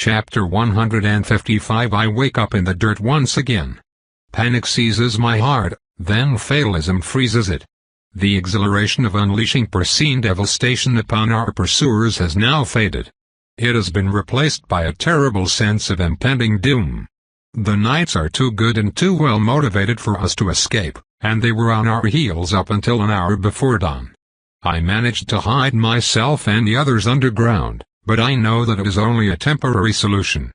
Chapter 155. I wake up in the dirt once again. Panic seizes my heart, then fatalism freezes it. The exhilaration of unleashing foreseen devastation upon our pursuers has now faded. It has been replaced by a terrible sense of impending doom. The nights are too good and too well motivated for us to escape, and they were on our heels up until an hour before dawn. I managed to hide myself and the others underground, but I know that it is only a temporary solution.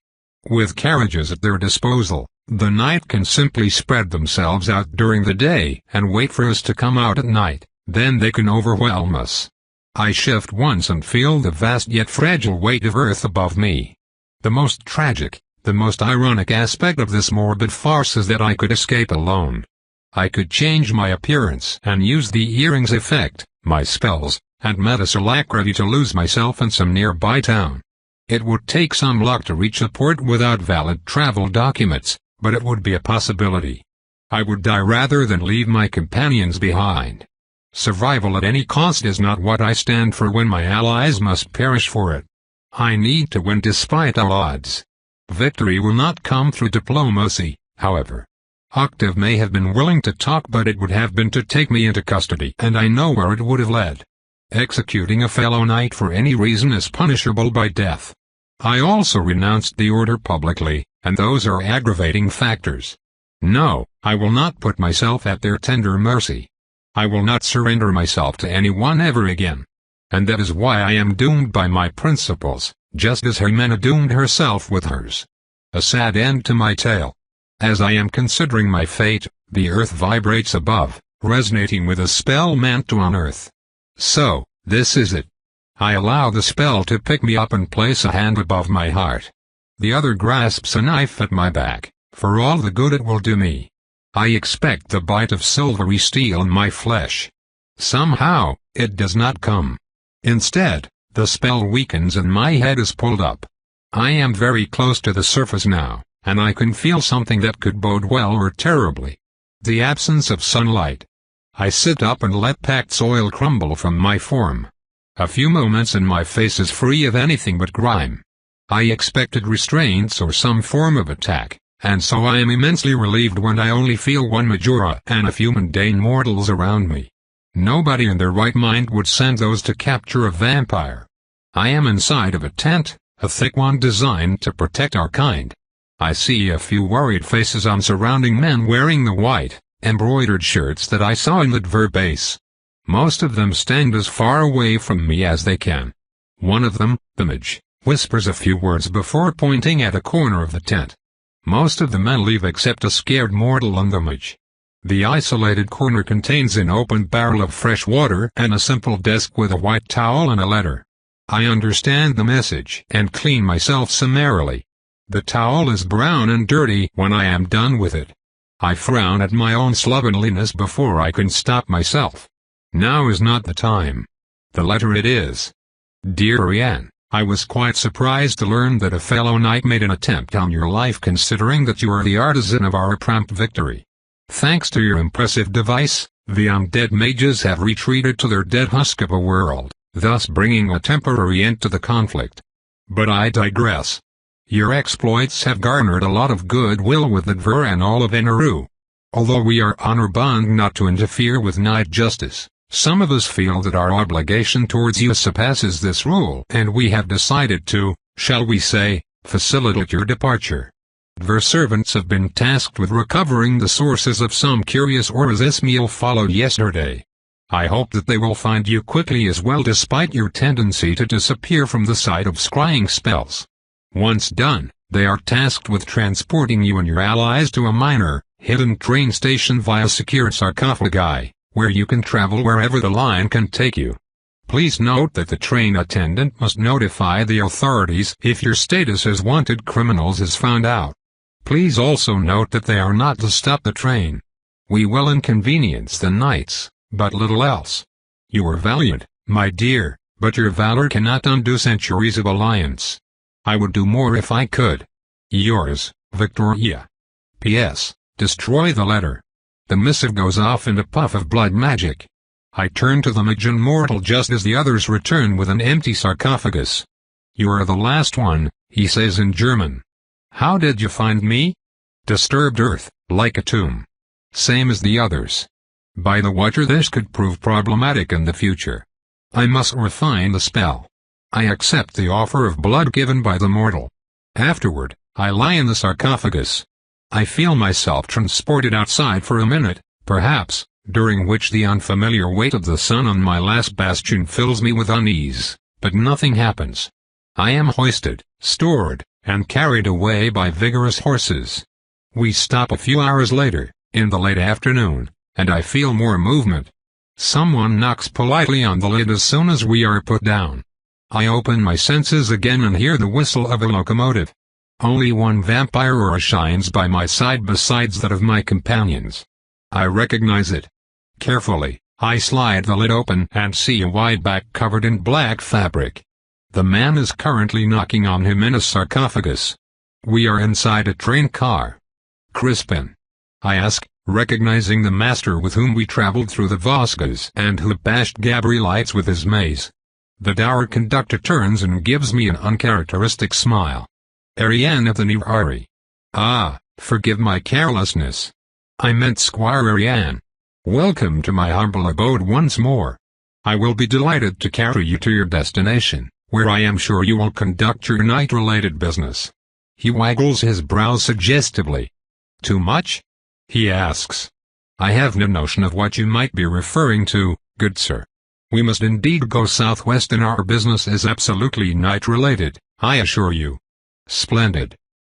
With carriages at their disposal, the night can simply spread themselves out during the day and wait for us to come out at night, then they can overwhelm us. I shift once and feel the vast yet fragile weight of earth above me. The most tragic, the most ironic aspect of this morbid farce is that I could escape alone. I could change my appearance and use the earrings effect, my spells, and medicine alacrity to lose myself in some nearby town. It would take some luck to reach a port without valid travel documents, but it would be a possibility. I would die rather than leave my companions behind. Survival at any cost is not what I stand for when my allies must perish for it. I need to win despite all odds. Victory will not come through diplomacy, however. Octave may have been willing to talk, but it would have been to take me into custody, and I know where it would have led. Executing a fellow knight for any reason is punishable by death. I also renounced the order publicly, and those are aggravating factors. No, I will not put myself at their tender mercy. I will not surrender myself to anyone ever again. And that is why I am doomed by my principles, just as Jimena doomed herself with hers. A sad end to my tale. As I am considering my fate, the earth vibrates above, resonating with a spell meant to unearth. So, this is it. I allow the spell to pick me up and place a hand above my heart. The other grasps a knife at my back, for all the good it will do me. I expect the bite of silvery steel in my flesh. Somehow, it does not come. Instead, the spell weakens and my head is pulled up. I am very close to the surface now, and I can feel something that could bode well or terribly. The absence of sunlight. I sit up and let packed soil crumble from my form. A few moments and my face is free of anything but grime. I expected restraints or some form of attack, and so I am immensely relieved when I only feel one Majora and a few mundane mortals around me. Nobody in their right mind would send those to capture a vampire. I am inside of a tent, a thick one designed to protect our kind. I see a few worried faces on surrounding men wearing the white, embroidered shirts that I saw in the Dver base. Most of them stand as far away from me as they can. One of them, the mage, whispers a few words before pointing at a corner of the tent. Most of the men leave except a scared mortal on the mage. The isolated corner contains an open barrel of fresh water and a simple desk with a white towel and a letter. I understand the message and clean myself summarily. The towel is brown and dirty when I am done with it. I frown at my own slovenliness before I can stop myself. Now is not the time. The letter it is. Dear Rianne, I was quite surprised to learn that a fellow knight made an attempt on your life, considering that you are the artisan of our prompt victory. Thanks to your impressive device, the undead mages have retreated to their dead husk of a world, thus bringing a temporary end to the conflict. But I digress. Your exploits have garnered a lot of goodwill with the Dver and all of Eneru. Although we are honor-bound not to interfere with knight justice, some of us feel that our obligation towards you surpasses this rule, and we have decided to, shall we say, facilitate your departure. Dver servants have been tasked with recovering the sources of some curious auras this meal followed yesterday. I hope that they will find you quickly as well, despite your tendency to disappear from the sight of scrying spells. Once done, they are tasked with transporting you and your allies to a minor, hidden train station via secured sarcophagi, where you can travel wherever the line can take you. Please note that the train attendant must notify the authorities if your status as wanted criminals is found out. Please also note that they are not to stop the train. We will inconvenience the knights, but little else. You are valiant, my dear, but your valor cannot undo centuries of alliance. I would do more if I could. Yours, Victoria. P.S. Destroy the letter. The missive goes off in a puff of blood magic. I turn to the mage and mortal just as the others return with an empty sarcophagus. "You are the last one," he says in German. "How did you find me?" "Disturbed earth, like a tomb. Same as the others. By the water, this could prove problematic in the future. I must refine the spell. I accept the offer of blood given by the mortal. Afterward, I lie in the sarcophagus. I feel myself transported outside for a minute, perhaps, during which the unfamiliar weight of the sun on my last bastion fills me with unease, but nothing happens. I am hoisted, stored, and carried away by vigorous horses. We stop a few hours later, in the late afternoon, and I feel more movement. Someone knocks politely on the lid as soon as we are put down. I open my senses again and hear the whistle of a locomotive. Only one vampire aura shines by my side besides that of my companions. I recognize it. Carefully, I slide the lid open and see a wide back covered in black fabric. The man is currently knocking on Jimena's sarcophagus. We are inside a train car. "Crispin?" I ask, recognizing the master with whom we traveled through the Vosges and who bashed Gabrielites with his maze. The dour conductor turns and gives me an uncharacteristic smile. "Ariane of the Nirari." "Ah, forgive my carelessness. I meant Squire Ariane. Welcome to my humble abode once more. I will be delighted to carry you to your destination, where I am sure you will conduct your night-related business." He waggles his brows suggestively. "Too much?" he asks. "I have no notion of what you might be referring to, good sir. We must indeed go southwest, and our business is absolutely night-related, I assure you." "Splendid.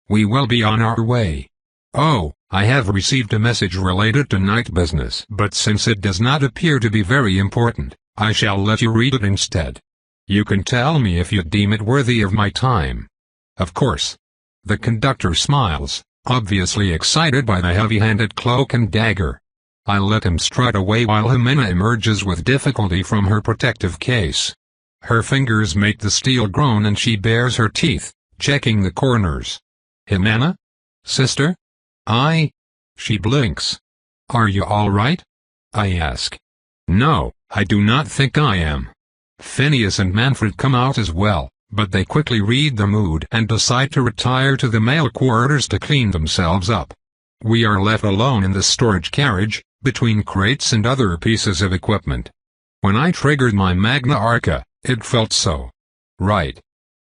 We will be on our way. Oh, I have received a message related to night business, but since it does not appear to be very important, I shall let you read it instead. You can tell me if you deem it worthy of my time." "Of course." The conductor smiles, obviously excited by the heavy-handed cloak and dagger. I let him strut away while Jimena emerges with difficulty from her protective case. Her fingers make the steel groan and she bares her teeth, checking the corners. "Jimena? Sister?" She blinks. "Are you all right?" I ask. "No, I do not think I am." Phineas and Manfred come out as well, but they quickly read the mood and decide to retire to the male quarters to clean themselves up. We are left alone in the storage carriage, between crates and other pieces of equipment. When I triggered my Magna Arca, it felt so right.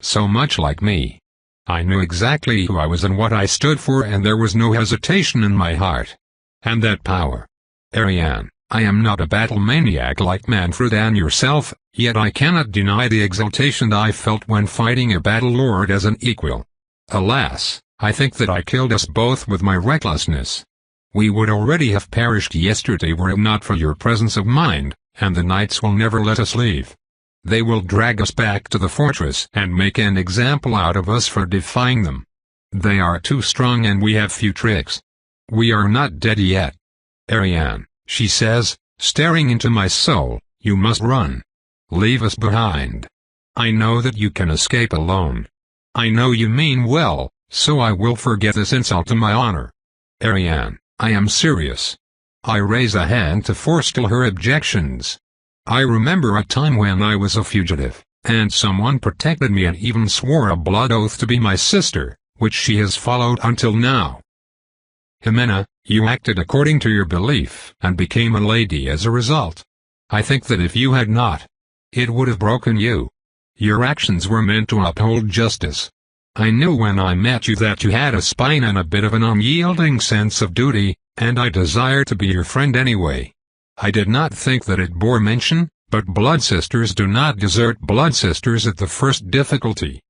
So much like me. I knew exactly who I was and what I stood for, and there was no hesitation in my heart. And that power. Ariane, I am not a battle maniac like Manfred and yourself, yet I cannot deny the exultation I felt when fighting a battle lord as an equal. Alas, I think that I killed us both with my recklessness. We would already have perished yesterday were it not for your presence of mind, and the knights will never let us leave. They will drag us back to the fortress and make an example out of us for defying them. They are too strong and we have few tricks. We are not dead yet. Ariane, she says, staring into my soul, you must run. Leave us behind. I know that you can escape alone. I know you mean well, so I will forget this insult to my honor. Ariane, I am serious. I raise a hand to forestall her objections. I remember a time when I was a fugitive, and someone protected me and even swore a blood oath to be my sister, which she has followed until now. Jimena, you acted according to your belief and became a lady as a result. I think that if you had not, it would have broken you. Your actions were meant to uphold justice. I knew when I met you that you had a spine and a bit of an unyielding sense of duty, and I desired to be your friend anyway. I did not think that it bore mention, but blood sisters do not desert blood sisters at the first difficulty.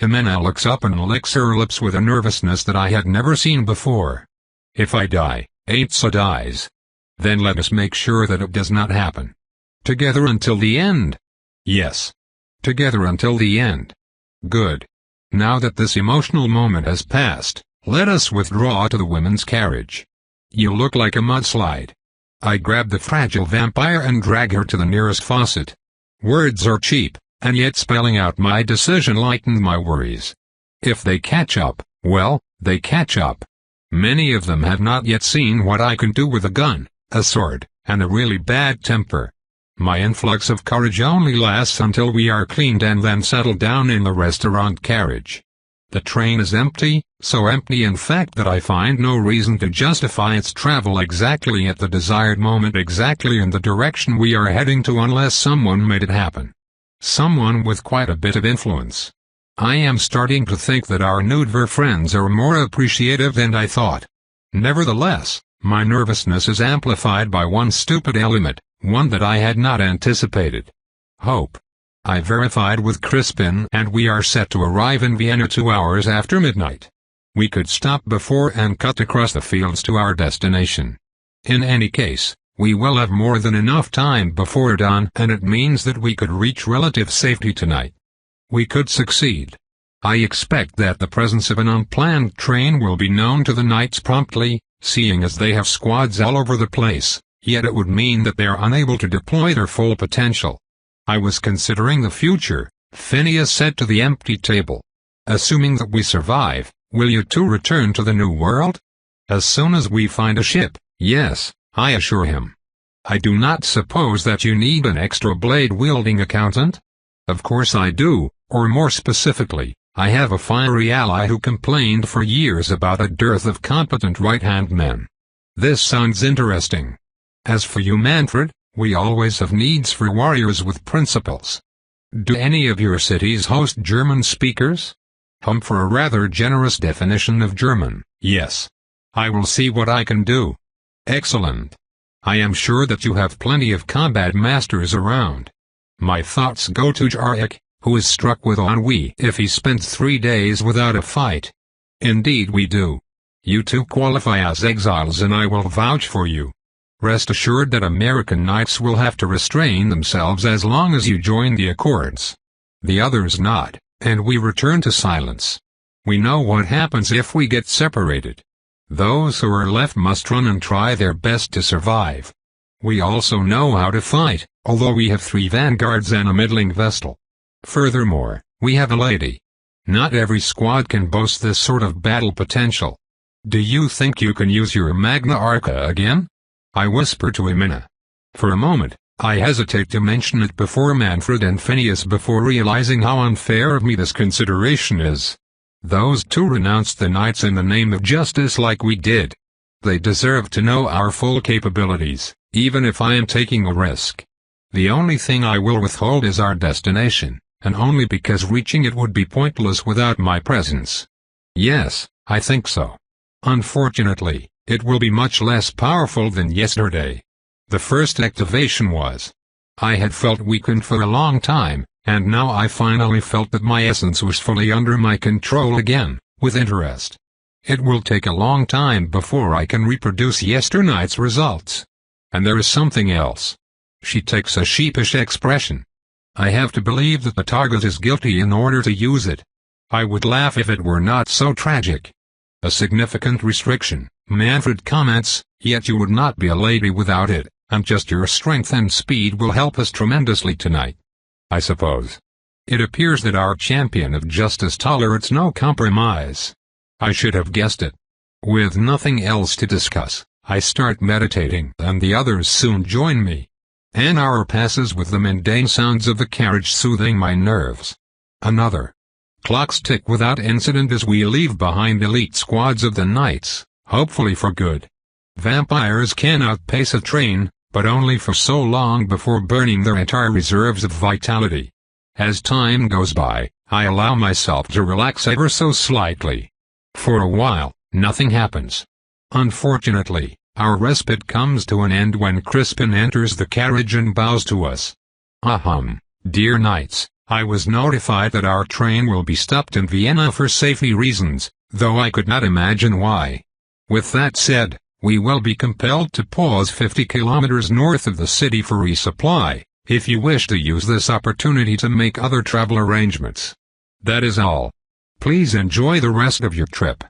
Jimena looks up and licks her lips with a nervousness that I had never seen before. If I die, Aitza dies. Then let us make sure that it does not happen. Together until the end. Yes. Together until the end. Good. Now that this emotional moment has passed, let us withdraw to the women's carriage. You look like a mudslide. I grab the fragile vampire and drag her to the nearest faucet. Words are cheap, and yet spelling out my decision lightened my worries. If they catch up, well, they catch up. Many of them have not yet seen what I can do with a gun, a sword, and a really bad temper. My influx of courage only lasts until we are cleaned and then settle down in the restaurant carriage. The train is empty, so empty in fact that I find no reason to justify its travel exactly at the desired moment, exactly in the direction we are heading to, unless someone made it happen. Someone with quite a bit of influence. I am starting to think that our Nudver friends are more appreciative than I thought. Nevertheless, my nervousness is amplified by one stupid element, one that I had not anticipated. Hope. I verified with Crispin and we are set to arrive in Vienna 2 hours after midnight. We could stop before and cut across the fields to our destination. In any case, we will have more than enough time before dawn, and it means that we could reach relative safety tonight. We could succeed. I expect that the presence of an unplanned train will be known to the Knights promptly, seeing as they have squads all over the place, yet it would mean that they are unable to deploy their full potential. I was considering the future, Phineas said to the empty table. Assuming that we survive, will you two return to the New World? As soon as we find a ship, yes, I assure him. I do not suppose that you need an extra blade-wielding accountant? Of course I do, or more specifically, I have a fiery ally who complained for years about a dearth of competent right-hand men. This sounds interesting. As for you, Manfred, we always have needs for warriors with principles. Do any of your cities host German speakers? For a rather generous definition of German, yes. I will see what I can do. Excellent. I am sure that you have plenty of combat masters around. My thoughts go to Jarek, who is struck with ennui if he spent 3 days without a fight. Indeed we do. You two qualify as exiles and I will vouch for you. Rest assured that American knights will have to restrain themselves as long as you join the accords. The others nod, and we return to silence. We know what happens if we get separated. Those who are left must run and try their best to survive. We also know how to fight, although we have 3 vanguards and a middling vestal. Furthermore, we have a lady. Not every squad can boast this sort of battle potential. Do you think you can use your Magna Arca again? I whisper to Emina. For a moment, I hesitate to mention it before Manfred and Phineas before realizing how unfair of me this consideration is. Those two renounced the knights in the name of justice like we did. They deserve to know our full capabilities, even if I am taking a risk. The only thing I will withhold is our destination, and only because reaching it would be pointless without my presence. Yes, I think so. Unfortunately, it will be much less powerful than yesterday. The first activation was. I had felt weakened for a long time, and now I finally felt that my essence was fully under my control again, with interest. It will take a long time before I can reproduce yesternight's results. And there is something else. She takes a sheepish expression. I have to believe that the target is guilty in order to use it. I would laugh if it were not so tragic. A significant restriction, Manfred comments, yet you would not be a lady without it, and just your strength and speed will help us tremendously tonight. I suppose. It appears that our champion of justice tolerates no compromise. I should have guessed it. With nothing else to discuss, I start meditating and the others soon join me. An hour passes with the mundane sounds of the carriage soothing my nerves. Another. Clocks tick without incident as we leave behind elite squads of the knights, hopefully for good. Vampires can outpace a train, but only for so long before burning their entire reserves of vitality. As time goes by, I allow myself to relax ever so slightly. For a while, nothing happens. Unfortunately, our respite comes to an end when Crispin enters the carriage and bows to us. Dear knights, I was notified that our train will be stopped in Vienna for safety reasons, though I could not imagine why. With that said, we will be compelled to pause 50 kilometers north of the city for resupply, if you wish to use this opportunity to make other travel arrangements. That is all. Please enjoy the rest of your trip.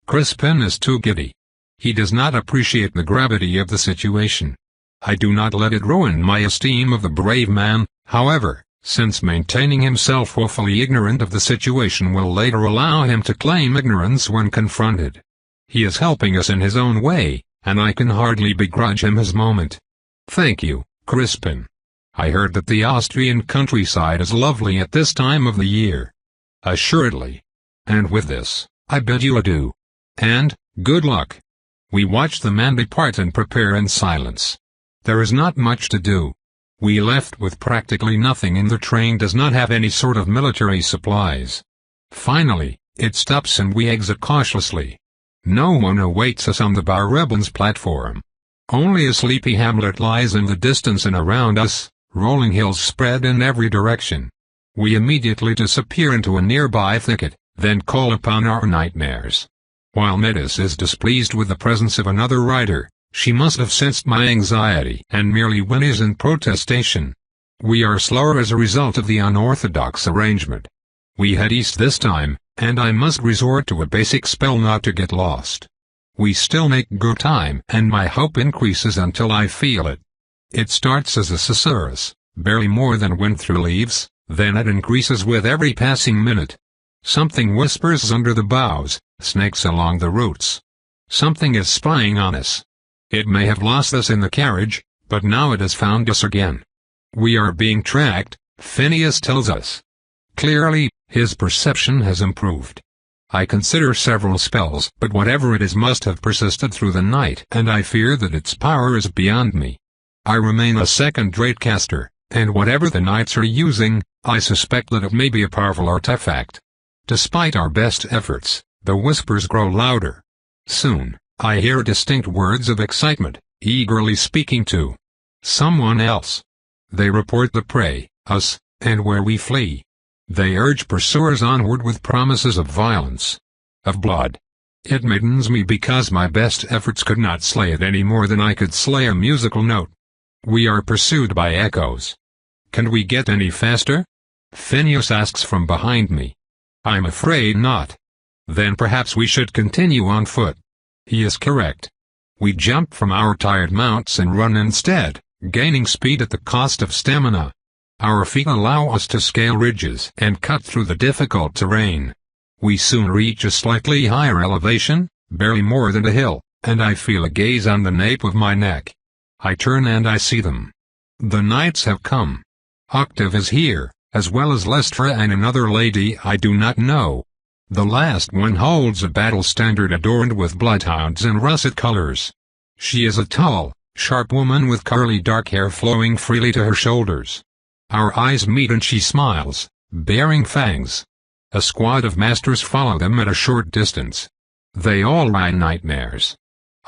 Crispin is too giddy. He does not appreciate the gravity of the situation. I do not let it ruin my esteem of the brave man, however, since maintaining himself woefully ignorant of the situation will later allow him to claim ignorance when confronted. He is helping us in his own way, and I can hardly begrudge him his moment. Thank you, Crispin. I heard that the Austrian countryside is lovely at this time of the year. Assuredly. And with this, I bid you adieu. And, good luck. We watch the man depart and prepare in silence. There is not much to do. We left with practically nothing, and the train does not have any sort of military supplies. Finally, it stops and we exit cautiously. No one awaits us on the Bar-Rebens platform. Only a sleepy hamlet lies in the distance, and around us, rolling hills spread in every direction. We immediately disappear into a nearby thicket, then call upon our nightmares. While Metis is displeased with the presence of another rider, she must have sensed my anxiety and merely whinnies in protestation. We are slower as a result of the unorthodox arrangement. We head east this time, and I must resort to a basic spell not to get lost. We still make good time, and my hope increases until I feel it. It starts as a susurrus, barely more than wind through leaves, then it increases with every passing minute. Something whispers under the boughs, snakes along the roots. Something is spying on us. It may have lost us in the carriage, but now it has found us again. We are being tracked, Phineas tells us. Clearly, his perception has improved. I consider several spells, but whatever it is must have persisted through the night, and I fear that its power is beyond me. I remain a second-rate caster, and whatever the knights are using, I suspect that it may be a powerful artifact. Despite our best efforts, the whispers grow louder. Soon, I hear distinct words of excitement, eagerly speaking to someone else. They report the prey, us, and where we flee. They urge pursuers onward with promises of violence, of blood. It maddens me because my best efforts could not slay it any more than I could slay a musical note. We are pursued by echoes. Can we get any faster? Phineas asks from behind me. I'm afraid not. Then perhaps we should continue on foot. He is correct. We jump from our tired mounts and run instead, gaining speed at the cost of stamina. Our feet allow us to scale ridges and cut through the difficult terrain. We soon reach a slightly higher elevation, barely more than a hill, and I feel a gaze on the nape of my neck. I turn and I see them. The knights have come. Octave is here, as well as Lestra and another lady I do not know. The last one holds a battle standard adorned with bloodhounds and russet colors. She is a tall, sharp woman with curly dark hair flowing freely to her shoulders. Our eyes meet and she smiles, bearing fangs. A squad of masters follow them at a short distance. They all ride nightmares.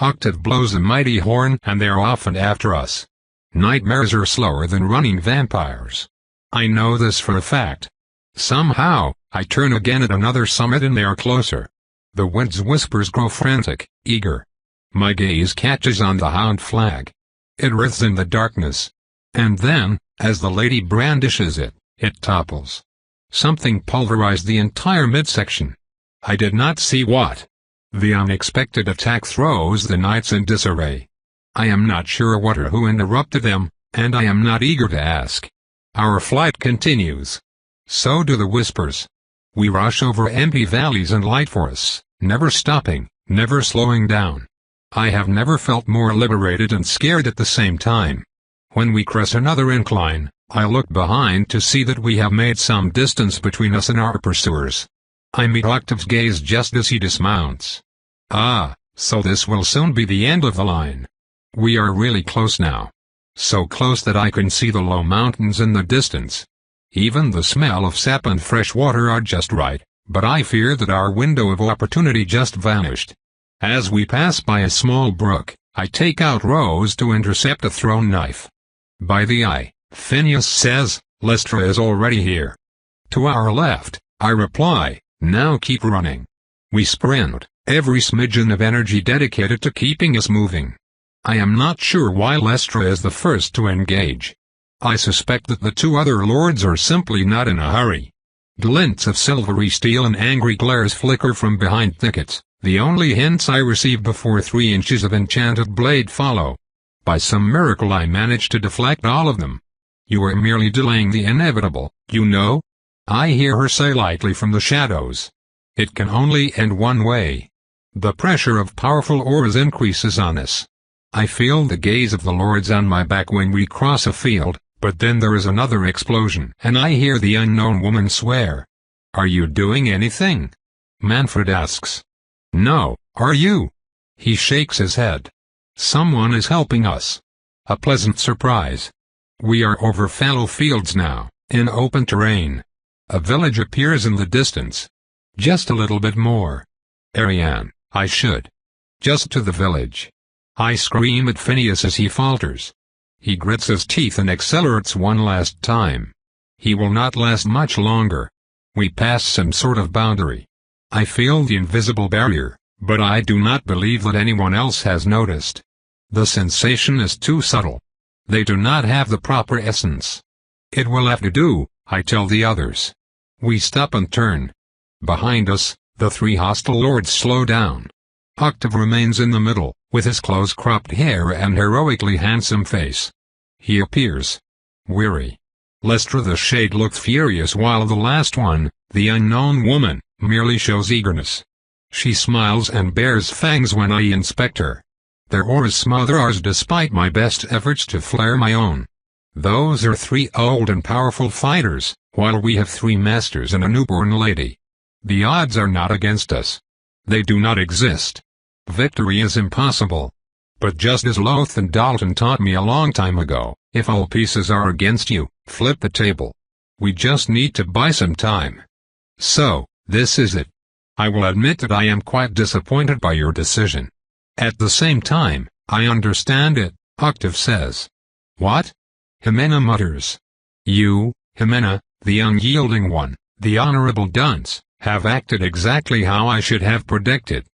Octave blows a mighty horn and they're off and after us. Nightmares are slower than running vampires. I know this for a fact. Somehow, I turn again at another summit and they are closer. The wind's whispers grow frantic, eager. My gaze catches on the hound flag. It writhes in the darkness. And then, as the lady brandishes it, it topples. Something pulverized the entire midsection. I did not see what. The unexpected attack throws the knights in disarray. I am not sure what or who interrupted them, and I am not eager to ask. Our flight continues. So do the whispers. We rush over empty valleys and light forests, never stopping, never slowing down. I have never felt more liberated and scared at the same time. When we crest another incline, I look behind to see that we have made some distance between us and our pursuers. I meet Octave's gaze just as he dismounts. Ah, so this will soon be the end of the line. We are really close now. So close that I can see the low mountains in the distance. Even the smell of sap and fresh water are just right, but I fear that our window of opportunity just vanished. As we pass by a small brook, I take out Rose to intercept a thrown knife. By the eye, Phineas says, Lestra is already here. To our left, I reply, now keep running. We sprint, every smidgen of energy dedicated to keeping us moving. I am not sure why Lestra is the first to engage. I suspect that the two other lords are simply not in a hurry. Glints of silvery steel and angry glares flicker from behind thickets, the only hints I receive before 3 inches of enchanted blade follow. By some miracle I manage to deflect all of them. You are merely delaying the inevitable, you know? I hear her say lightly from the shadows. It can only end one way. The pressure of powerful auras increases on us. I feel the gaze of the lords on my back when we cross a field, But then there is another explosion and I hear the unknown woman swear. "Are you doing anything?" Manfred asks. "No, are you?" He shakes his head. "Someone is helping us." A pleasant surprise. We are over fallow fields now, in open terrain. A village appears in the distance. Just a little bit more. "Ariane, I should. Just to the village." I scream at Phineas as he falters. He grits his teeth and accelerates one last time. He will not last much longer. We pass some sort of boundary. I feel the invisible barrier, but I do not believe that anyone else has noticed. The sensation is too subtle. They do not have the proper essence. "It will have to do," I tell the others. We stop and turn. Behind us, the three hostile lords slow down. Octave remains in the middle, with his close-cropped hair and heroically handsome face. He appears weary. Lestra the Shade looks furious while the last one, the unknown woman, merely shows eagerness. She smiles and bares fangs when I inspect her. Their auras smother ours despite my best efforts to flare my own. Those are three old and powerful fighters, while we have three masters and a newborn lady. The odds are not against us. They do not exist. Victory is impossible. But just as Lothan Dalton taught me a long time ago, if all pieces are against you, flip the table. We just need to buy some time. So, this is it. I will admit that I am quite disappointed by your decision. At the same time, I understand it, Octave says. What? Jimena mutters. You, Jimena, the unyielding one, the honorable dunce, have acted exactly how I should have predicted.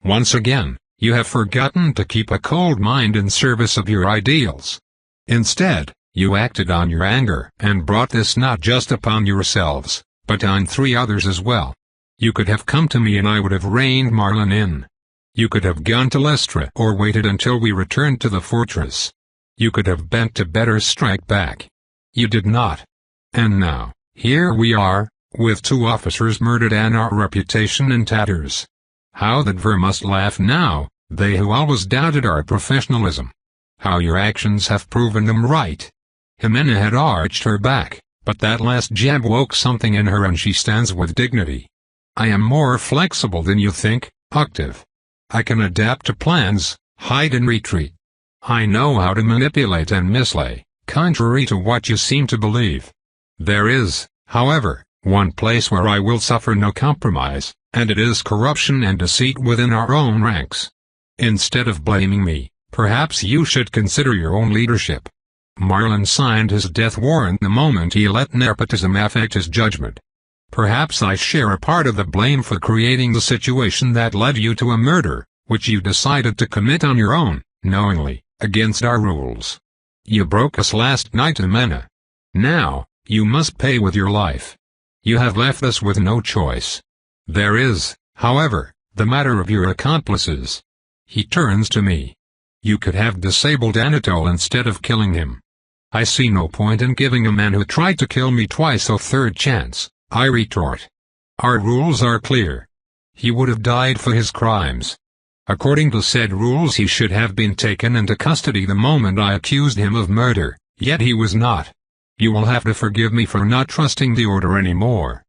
Once again, you have forgotten to keep a cold mind in service of your ideals. Instead, you acted on your anger and brought this not just upon yourselves, but on three others as well. You could have come to me and I would have reined Marlin in. You could have gone to Lestra or waited until we returned to the fortress. You could have bent to better strike back. You did not. And now, here we are, with two officers murdered and our reputation in tatters. How that Ver must laugh now, they who always doubted our professionalism. How your actions have proven them right. Jimena had arched her back, but that last jab woke something in her and she stands with dignity. I am more flexible than you think, Octave. I can adapt to plans, hide and retreat. I know how to manipulate and mislay, contrary to what you seem to believe. There is, however, one place where I will suffer no compromise, and it is corruption and deceit within our own ranks. Instead of blaming me, perhaps you should consider your own leadership. Marlin signed his death warrant the moment he let nepotism affect his judgment. Perhaps I share a part of the blame for creating the situation that led you to a murder, which you decided to commit on your own, knowingly, against our rules. You broke us last night, Jimena. Now, you must pay with your life. You have left us with no choice. There is, however, the matter of your accomplices. He turns to me. You could have disabled Anatole instead of killing him. I see no point in giving a man who tried to kill me twice a third chance, I retort. Our rules are clear. He would have died for his crimes. According to said rules he should have been taken into custody the moment I accused him of murder, yet he was not. You will have to forgive me for not trusting the order anymore.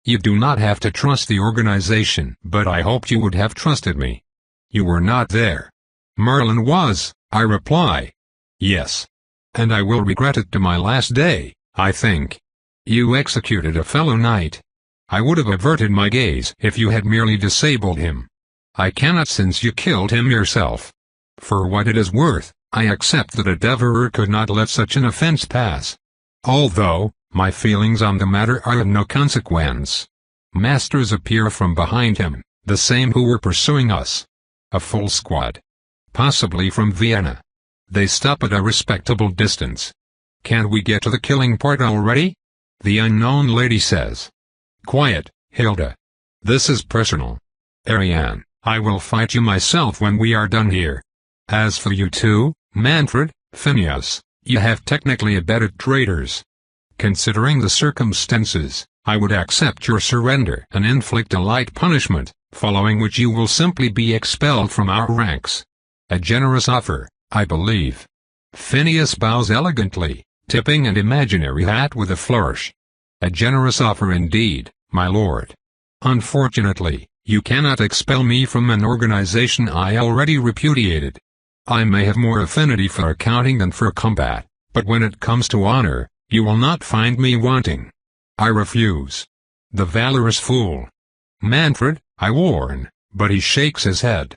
You do not have to trust the organization, but I hoped you would have trusted me. You were not there. Merlin was, I reply. Yes. And I will regret it to my last day, I think. You executed a fellow knight. I would have averted my gaze if you had merely disabled him. I cannot since you killed him yourself. For what it is worth, I accept that a Devorer could not let such an offense pass. Although, my feelings on the matter are of no consequence. Masters appear from behind him, the same who were pursuing us. A full squad. Possibly from Vienna. They stop at a respectable distance. Can't we get to the killing part already? The unknown lady says. Quiet, Hilda. This is personal. Ariane, I will fight you myself when we are done here. As for you two, Manfred, Phineas, you have technically abetted traitors. Considering the circumstances, I would accept your surrender and inflict a light punishment, following which you will simply be expelled from our ranks. A generous offer, I believe. Phineas bows elegantly, tipping an imaginary hat with a flourish. A generous offer indeed, my lord. Unfortunately, you cannot expel me from an organization I already repudiated. I may have more affinity for accounting than for combat, but when it comes to honor, you will not find me wanting. I refuse. The valorous fool. Manfred, I warn, but he shakes his head.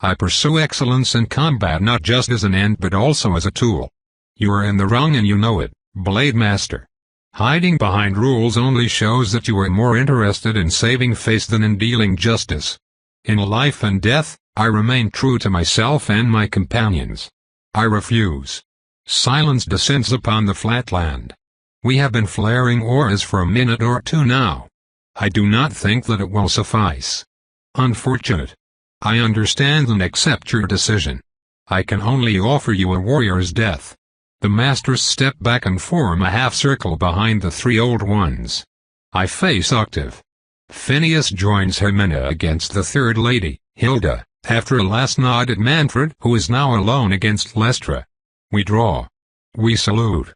I pursue excellence in combat not just as an end but also as a tool. You are in the wrong and you know it, Blade Master. Hiding behind rules only shows that you are more interested in saving face than in dealing justice. In life and death, I remain true to myself and my companions. I refuse. Silence descends upon the flatland. We have been flaring oars for a minute or two now. I do not think that it will suffice. Unfortunate. I understand and accept your decision. I can only offer you a warrior's death. The masters step back and form a half-circle behind the three old ones. I face Octave. Phineas joins Jimena against the third lady, Hilda, after a last nod at Manfred who is now alone against Lestra. We draw. We salute.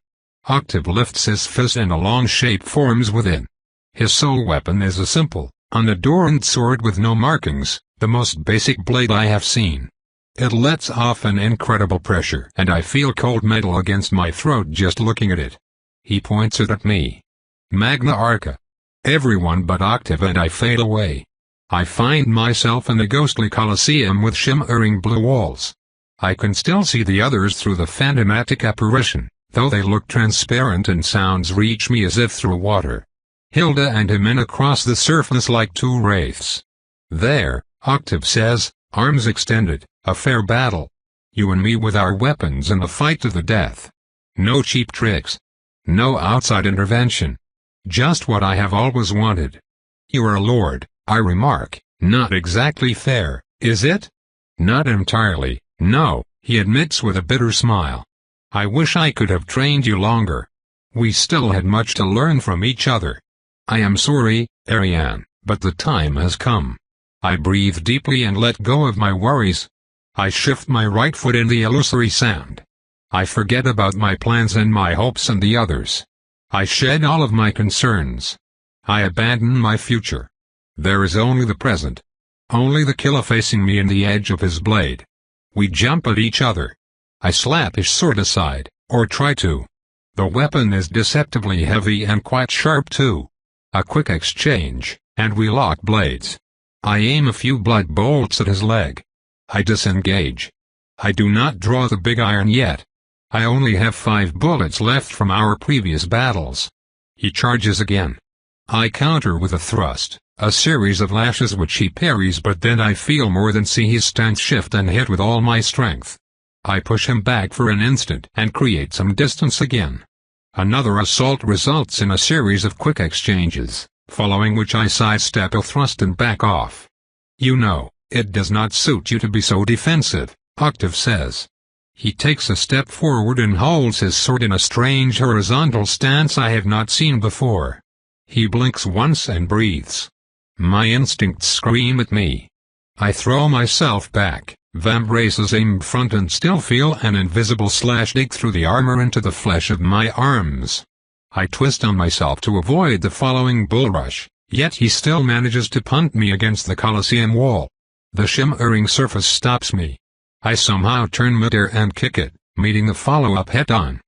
Octave lifts his fist and a long shape forms within. His sole weapon is a simple, unadorned sword with no markings, the most basic blade I have seen. It lets off an incredible pressure and I feel cold metal against my throat just looking at it. He points it at me. Magna Arca. Everyone but Octave and I fade away. I find myself in a ghostly coliseum with shimmering blue walls. I can still see the others through the phantomatic apparition, though they look transparent and sounds reach me as if through water. Hilda and Jimena cross the surface like two wraiths. There, Octave says, arms extended, a fair battle. You and me with our weapons in a fight to the death. No cheap tricks. No outside intervention. Just what I have always wanted. You are a lord, I remark. Not exactly fair, is it? Not entirely, no, he admits with a bitter smile. I wish I could have trained you longer. We still had much to learn from each other. I am sorry, Ariane, but the time has come. I breathe deeply and let go of my worries. I shift my right foot in the illusory sand. I forget about my plans and my hopes and the others. I shed all of my concerns. I abandon my future. There is only the present. Only the killer facing me in the edge of his blade. We jump at each other. I slap his sword aside, or try to. The weapon is deceptively heavy and quite sharp too. A quick exchange, and we lock blades. I aim a few blood bolts at his leg. I disengage. I do not draw the big iron yet. I only have 5 bullets left from our previous battles. He charges again. I counter with a thrust, a series of lashes which he parries, but then I feel more than see his stance shift and hit with all my strength. I push him back for an instant and create some distance again. Another assault results in a series of quick exchanges, following which I sidestep a thrust and back off. You know, it does not suit you to be so defensive, Octave says. He takes a step forward and holds his sword in a strange horizontal stance I have not seen before. He blinks once and breathes. My instincts scream at me. I throw myself back, vambraces aim front and still feel an invisible slash dig through the armor into the flesh of my arms. I twist on myself to avoid the following bullrush, yet he still manages to punt me against the Colosseum wall. The shimmering surface stops me. I somehow turn midair and kick it, meeting the follow-up head-on.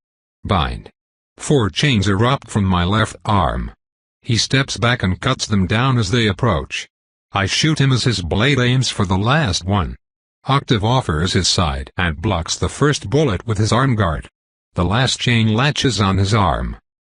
Bind. 4 chains erupt from my left arm. He steps back and cuts them down as they approach. I shoot him as his blade aims for the last one. Octave offers his side and blocks the first bullet with his arm guard. The last chain latches on his arm.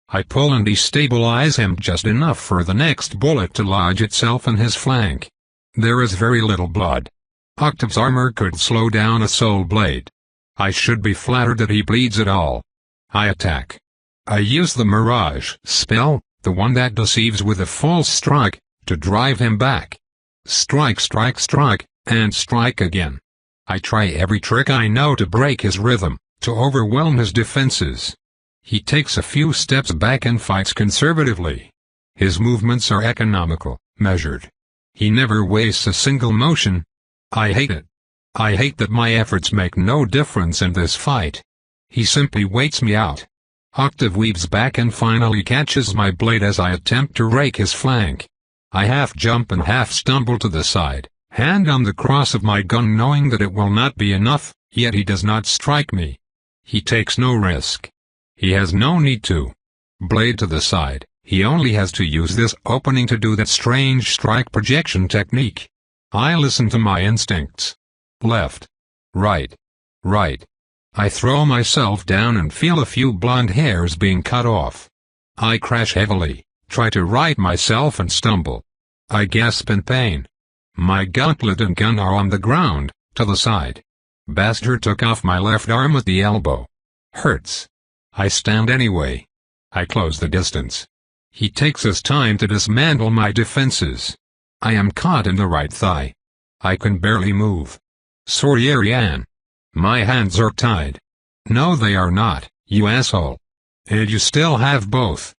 I pull and destabilize him just enough for the next bullet to lodge itself in his flank. There is very little blood. Octave's armor could slow down a soul blade. I should be flattered that he bleeds at all. I attack. I use the Mirage spell, the one that deceives with a false strike, to drive him back. Strike, strike, strike, and strike again. I try every trick I know to break his rhythm, to overwhelm his defenses. He takes a few steps back and fights conservatively. His movements are economical, measured. He never wastes a single motion. I hate it. I hate that my efforts make no difference in this fight. He simply waits me out. Octave weaves back and finally catches my blade as I attempt to rake his flank. I half jump and half stumble to the side, hand on the cross of my gun knowing that it will not be enough, yet he does not strike me. He takes no risk. He has no need to. Blade to the side, he only has to use this opening to do that strange strike projection technique. I listen to my instincts. Left. Right. Right. I throw myself down and feel a few blonde hairs being cut off. I crash heavily, try to right myself and stumble. I gasp in pain. My gauntlet and gun are on the ground, to the side. Bastard took off my left arm at the elbow. Hurts. I stand anyway. I close the distance. He takes his time to dismantle my defenses. I am caught in the right thigh. I can barely move. Sorry, Ariane. My hands are tied. No, they are not, you asshole. And you still have both.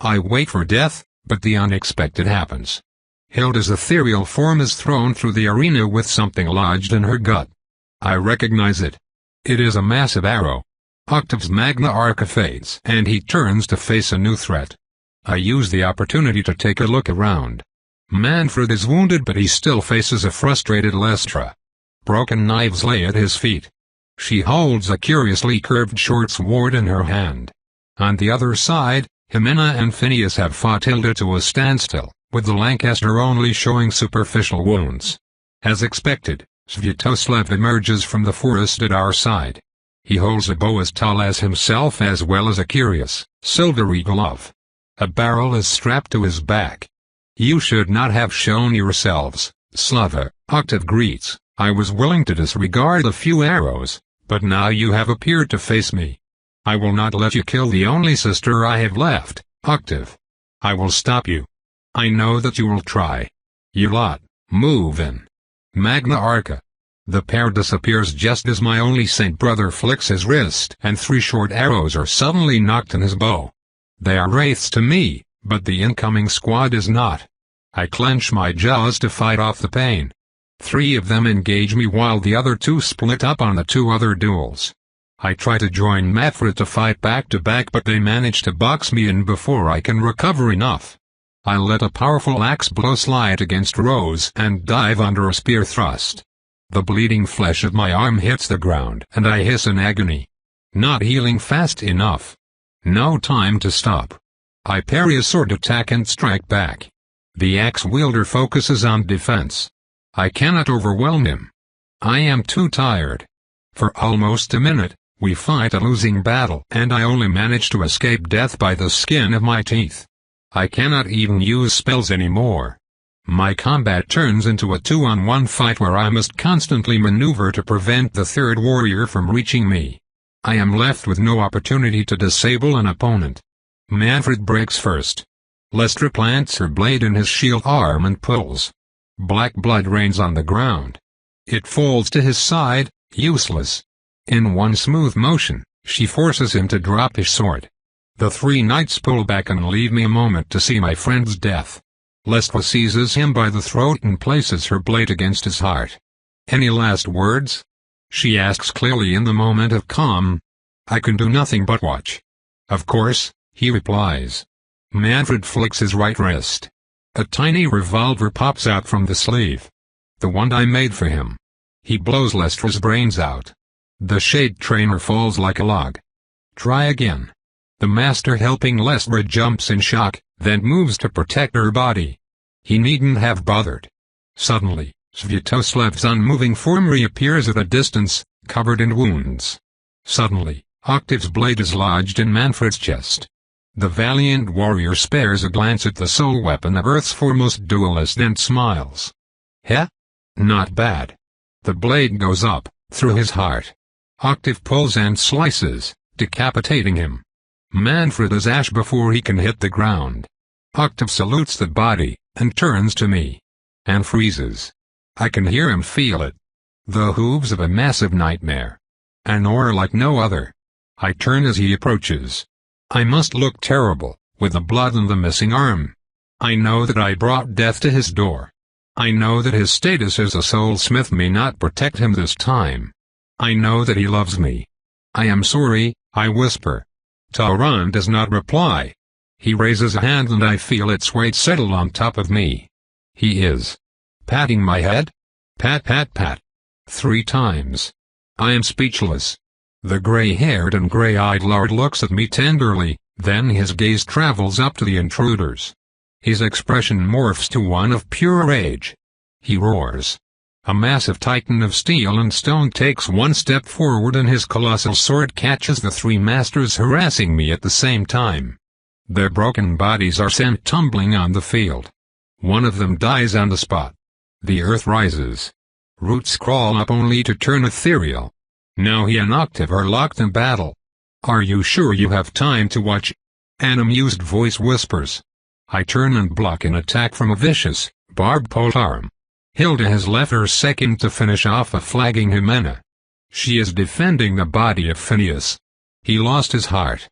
I wait for death, but the unexpected happens. Hilda's ethereal form is thrown through the arena with something lodged in her gut. I recognize it. It is a massive arrow. Octave's Magna Arca fades and he turns to face a new threat. I use the opportunity to take a look around. Manfred is wounded but he still faces a frustrated Lestra. Broken knives lay at his feet. She holds a curiously curved short sword in her hand. On the other side, Jimena and Phineas have fought Hilda to a standstill, with the Lancaster only showing superficial wounds. As expected, Svyatoslav emerges from the forest at our side. He holds a bow as tall as himself as well as a curious, silvery glove. A barrel is strapped to his back. You should not have shown yourselves, Slava, Octave greets. I was willing to disregard a few arrows, but now you have appeared to face me. I will not let you kill the only sister I have left, Octave. I will stop you. I know that you will try. You lot, move in. Magna Arca. The pair disappears just as my only saint brother flicks his wrist and 3 short arrows are suddenly knocked in his bow. They are wraiths to me, but the incoming squad is not. I clench my jaws to fight off the pain. 3 of them engage me while the other 2 split up on the 2 other duels. I try to join Manfred to fight back to back but they manage to box me in before I can recover enough. I let a powerful axe blow slide against Rose and dive under a spear thrust. The bleeding flesh of my arm hits the ground and I hiss in agony. Not healing fast enough. No time to stop. I parry a sword attack and strike back. The axe wielder focuses on defense. I cannot overwhelm him. I am too tired. For almost a minute, we fight a losing battle and I only manage to escape death by the skin of my teeth. I cannot even use spells anymore. My combat turns into a 2-on-1 fight where I must constantly maneuver to prevent the third warrior from reaching me. I am left with no opportunity to disable an opponent. Manfred breaks first. Lestra plants her blade in his shield arm and pulls. Black blood rains on the ground. It falls to his side, useless. In one smooth motion, she forces him to drop his sword. The 3 knights pull back and leave me a moment to see my friend's death. Lestra seizes him by the throat and places her blade against his heart. Any last words? She asks clearly in the moment of calm. I can do nothing but watch. Of course, he replies. Manfred flicks his right wrist. A tiny revolver pops out from the sleeve. The one I made for him. He blows Lestra's brains out. The shade trainer falls like a log. Try again. The master helping Lestra jumps in shock, then moves to protect her body. He needn't have bothered. Suddenly, Svyatoslav's unmoving form reappears at a distance, covered in wounds. Suddenly, Octave's blade is lodged in Manfred's chest. The valiant warrior spares a glance at the sole weapon of Earth's foremost duelist and smiles. Heh? Not bad. The blade goes up, through his heart. Octave pulls and slices, decapitating him. Manfred is ash before he can hit the ground. Octave salutes the body, and turns to me. And freezes. I can hear him feel it. The hooves of a massive nightmare. An oar like no other. I turn as he approaches. I must look terrible, with the blood and the missing arm. I know that I brought death to his door. I know that his status as a soulsmith may not protect him this time. I know that he loves me. I am sorry, I whisper. Tauron does not reply. He raises a hand and I feel its weight settle on top of me. He is patting my head. Pat pat pat. 3 times. I am speechless. The gray-haired and gray-eyed lord looks at me tenderly, then his gaze travels up to the intruders. His expression morphs to one of pure rage. He roars. A massive titan of steel and stone takes 1 step forward and his colossal sword catches the 3 masters harassing me at the same time. Their broken bodies are sent tumbling on the field. One of them dies on the spot. The earth rises. Roots crawl up only to turn ethereal. Now he and Octave are locked in battle. Are you sure you have time to watch? An amused voice whispers. I turn and block an attack from a vicious, barbed polearm. Hilda has left her second to finish off a flagging Jimena. She is defending the body of Phineas. He lost his heart.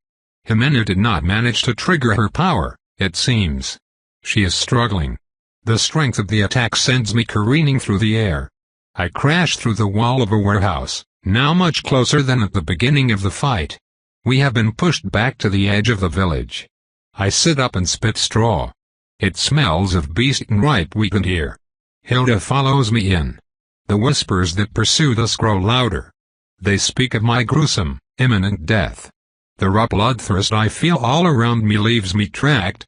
Jimena did not manage to trigger her power, it seems. She is struggling. The strength of the attack sends me careening through the air. I crash through the wall of a warehouse, now much closer than at the beginning of the fight. We have been pushed back to the edge of the village. I sit up and spit straw. It smells of beast-eaten ripe wheat in here. Hilda follows me in. The whispers that pursued us grow louder. They speak of my gruesome, imminent death. The raw bloodthirst I feel all around me leaves me trapped,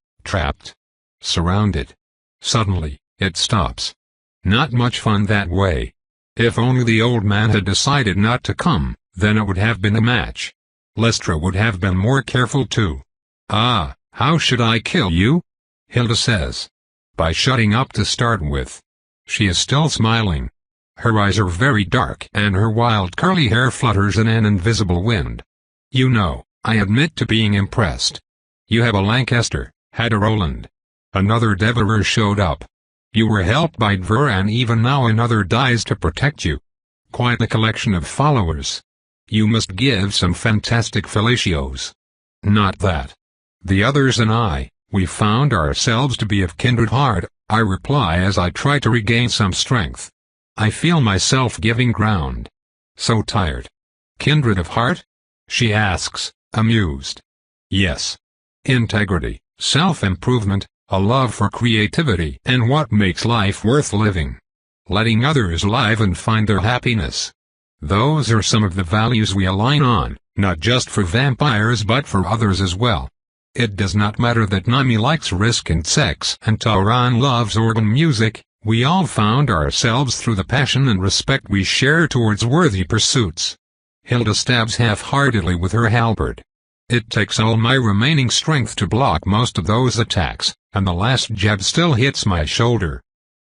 surrounded. Suddenly, it stops. Not much fun that way. If only the old man had decided not to come, then it would have been a match. Lestra would have been more careful too. Ah, how should I kill you? Hilda says. By shutting up to start with. She is still smiling. Her eyes are very dark and her wild curly hair flutters in an invisible wind. You know, I admit to being impressed. You have a Lancaster, had a Roland. Another devourer showed up. You were helped by Dvor and even now another dies to protect you. Quite a collection of followers. You must give some fantastic fellatios. Not that. The others and I, we found ourselves to be of kindred heart, I reply as I try to regain some strength. I feel myself giving ground. So tired. Kindred of heart? She asks, amused. Yes. Integrity, self-improvement, a love for creativity and what makes life worth living. Letting others live and find their happiness. Those are some of the values we align on, not just for vampires but for others as well. It does not matter that Nami likes risk and sex and Tauron loves organ music, we all found ourselves through the passion and respect we share towards worthy pursuits. Hilda stabs half-heartedly with her halberd. It takes all my remaining strength to block most of those attacks, and the last jab still hits my shoulder.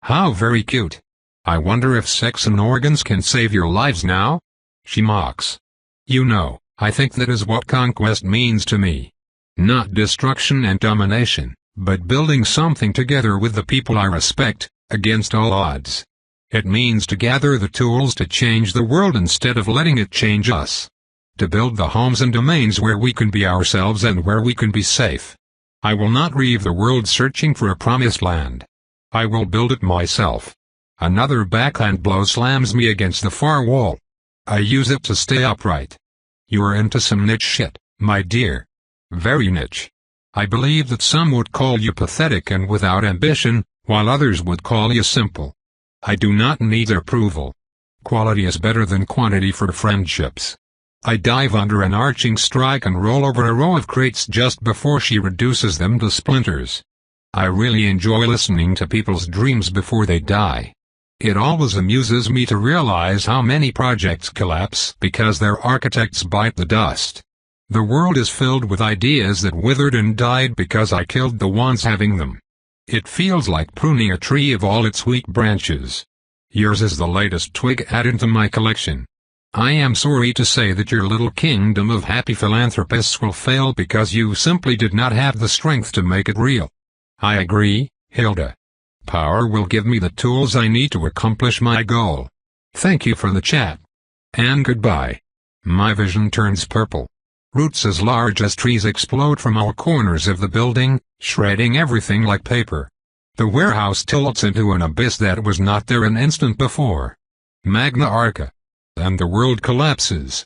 How very cute. I wonder if sex and organs can save your lives now? She mocks. You know, I think that is what conquest means to me. Not destruction and domination, but building something together with the people I respect, against all odds. It means to gather the tools to change the world instead of letting it change us. To build the homes and domains where we can be ourselves and where we can be safe. I will not leave the world searching for a promised land. I will build it myself. Another backhand blow slams me against the far wall. I use it to stay upright. You're into some niche shit, my dear. Very niche. I believe that some would call you pathetic and without ambition, while others would call you simple. I do not need their approval. Quality is better than quantity for friendships. I dive under an arching strike and roll over a row of crates just before she reduces them to splinters. I really enjoy listening to people's dreams before they die. It always amuses me to realize how many projects collapse because their architects bite the dust. The world is filled with ideas that withered and died because I killed the ones having them. It feels like pruning a tree of all its weak branches. Yours is the latest twig added to my collection. I am sorry to say that your little kingdom of happy philanthropists will fail because you simply did not have the strength to make it real. I agree, Hilda. Power will give me the tools I need to accomplish my goal. Thank you for the chat. And goodbye. My vision turns purple. Roots as large as trees explode from all corners of the building, shredding everything like paper. The warehouse tilts into an abyss that was not there an instant before. Magna Arca. And the world collapses.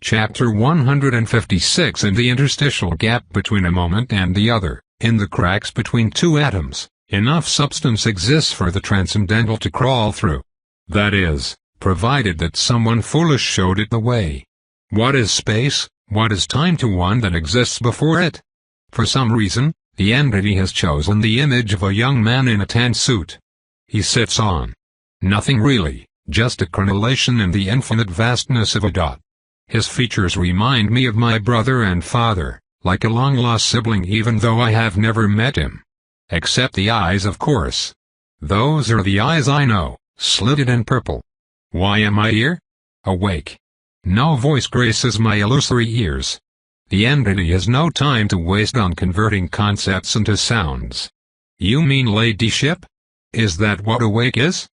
Chapter 156. In the interstitial gap between a moment and the other, in the cracks between two atoms, enough substance exists for the transcendental to crawl through. That is, provided that someone foolish showed it the way. What is space, what is time to one that exists before it? For some reason, the entity has chosen the image of a young man in a tan suit. He sits on nothing really, just a correlation in the infinite vastness of a dot. His features remind me of my brother and father, like a long-lost sibling even though I have never met him. Except the eyes, of course. Those are the eyes I know, slitted and purple. Why am I here? Awake. No voice graces my illusory ears. The entity has no time to waste on converting concepts into sounds. You mean ladyship? Is that what awake is?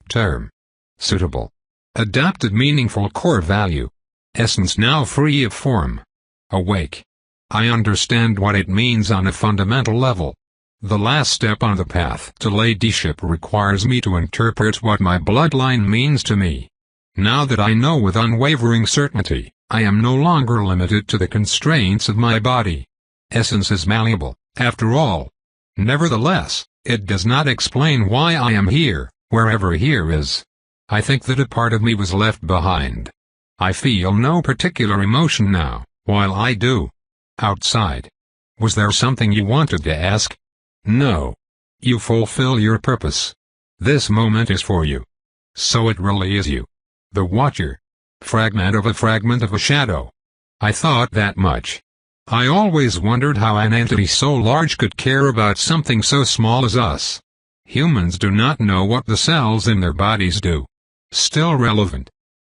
Term. Suitable. Adapted meaningful core value. Essence now free of form. Awake. I understand what it means on a fundamental level. The last step on the path to ladyship requires me to interpret what my bloodline means to me. Now that I know with unwavering certainty, I am no longer limited to the constraints of my body. Essence is malleable, after all. Nevertheless, it does not explain why I am here, wherever here is. I think that a part of me was left behind. I feel no particular emotion now, while I do. Outside. Was there something you wanted to ask? No. You fulfill your purpose. This moment is for you. So it really is you. The Watcher. Fragment of a shadow. I thought that much. I always wondered how an entity so large could care about something so small as us. Humans do not know what the cells in their bodies do. Still relevant.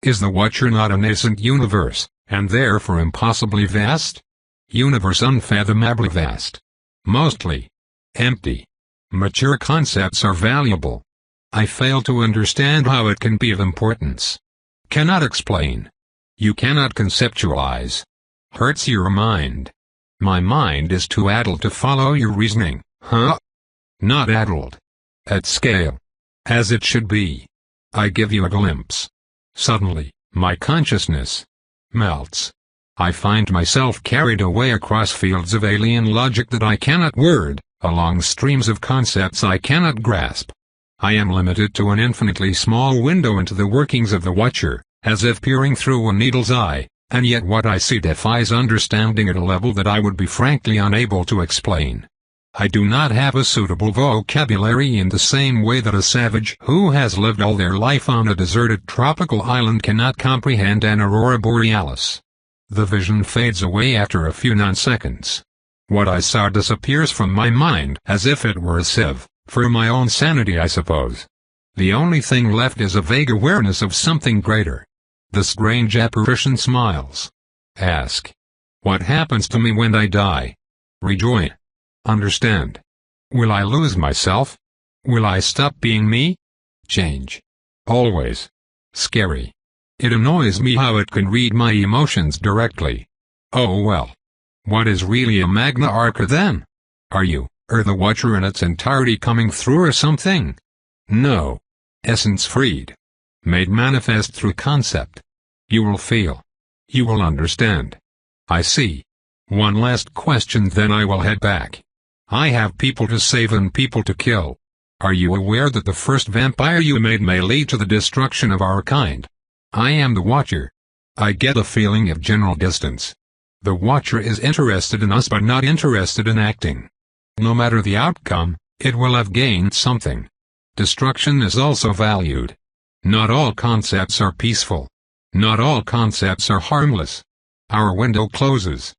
Is the Watcher not a nascent universe, and therefore impossibly vast? Universe unfathomably vast. Mostly empty. Mature concepts are valuable. I fail to understand how it can be of importance. Cannot explain. You cannot conceptualize. Hurts your mind. My mind is too addled to follow your reasoning, huh? Not addled. At scale. As it should be. I give you a glimpse. Suddenly, my consciousness melts. I find myself carried away across fields of alien logic that I cannot word, along streams of concepts I cannot grasp. I am limited to an infinitely small window into the workings of the Watcher, as if peering through a needle's eye, and yet what I see defies understanding at a level that I would be frankly unable to explain. I do not have a suitable vocabulary in the same way that a savage who has lived all their life on a deserted tropical island cannot comprehend an aurora borealis. The vision fades away after a few nanoseconds. What I saw disappears from my mind as if it were a sieve, for my own sanity I suppose. The only thing left is a vague awareness of something greater. The strange apparition smiles. Ask. What happens to me when I die? Rejoin. Understand. Will I lose myself? Will I stop being me? Change. Always. Scary. It annoys me how it can read my emotions directly. Oh well. What is really a Magna Arca then? Are you, or the Watcher in its entirety coming through or something? No. Essence freed. Made manifest through concept. You will feel. You will understand. I see. One last question then I will head back. I have people to save and people to kill. Are you aware that the first vampire you made may lead to the destruction of our kind? I am the Watcher. I get a feeling of general distance. The Watcher is interested in us but not interested in acting. No matter the outcome, it will have gained something. Destruction is also valued. Not all concepts are peaceful. Not all concepts are harmless. Our window closes.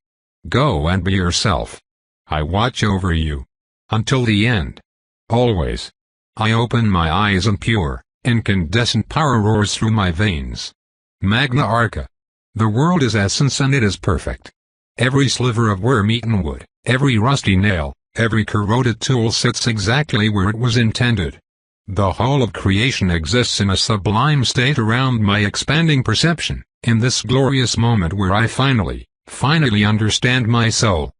Go and be yourself. I watch over you. Until the end. Always. I open my eyes and pure, incandescent power roars through my veins. Magna Arca. The world is essence and it is perfect. Every sliver of worm-eaten wood, every rusty nail, every corroded tool sits exactly where it was intended. The whole of creation exists in a sublime state around my expanding perception, in this glorious moment where I finally understand my soul.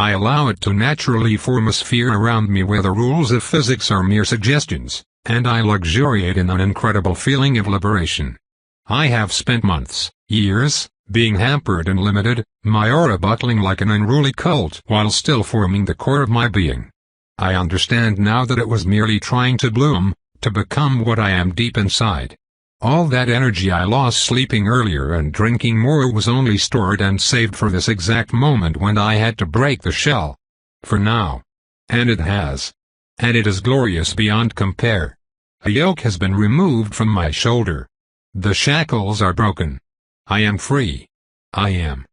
I allow it to naturally form a sphere around me where the rules of physics are mere suggestions, and I luxuriate in an incredible feeling of liberation. I have spent months, years, being hampered and limited, my aura buckling like an unruly colt while still forming the core of my being. I understand now that it was merely trying to bloom, to become what I am deep inside. All that energy I lost sleeping earlier and drinking more was only stored and saved for this exact moment when I had to break the shell. For now. And it has. And it is glorious beyond compare. A yoke has been removed from my shoulder. The shackles are broken. I am free. I am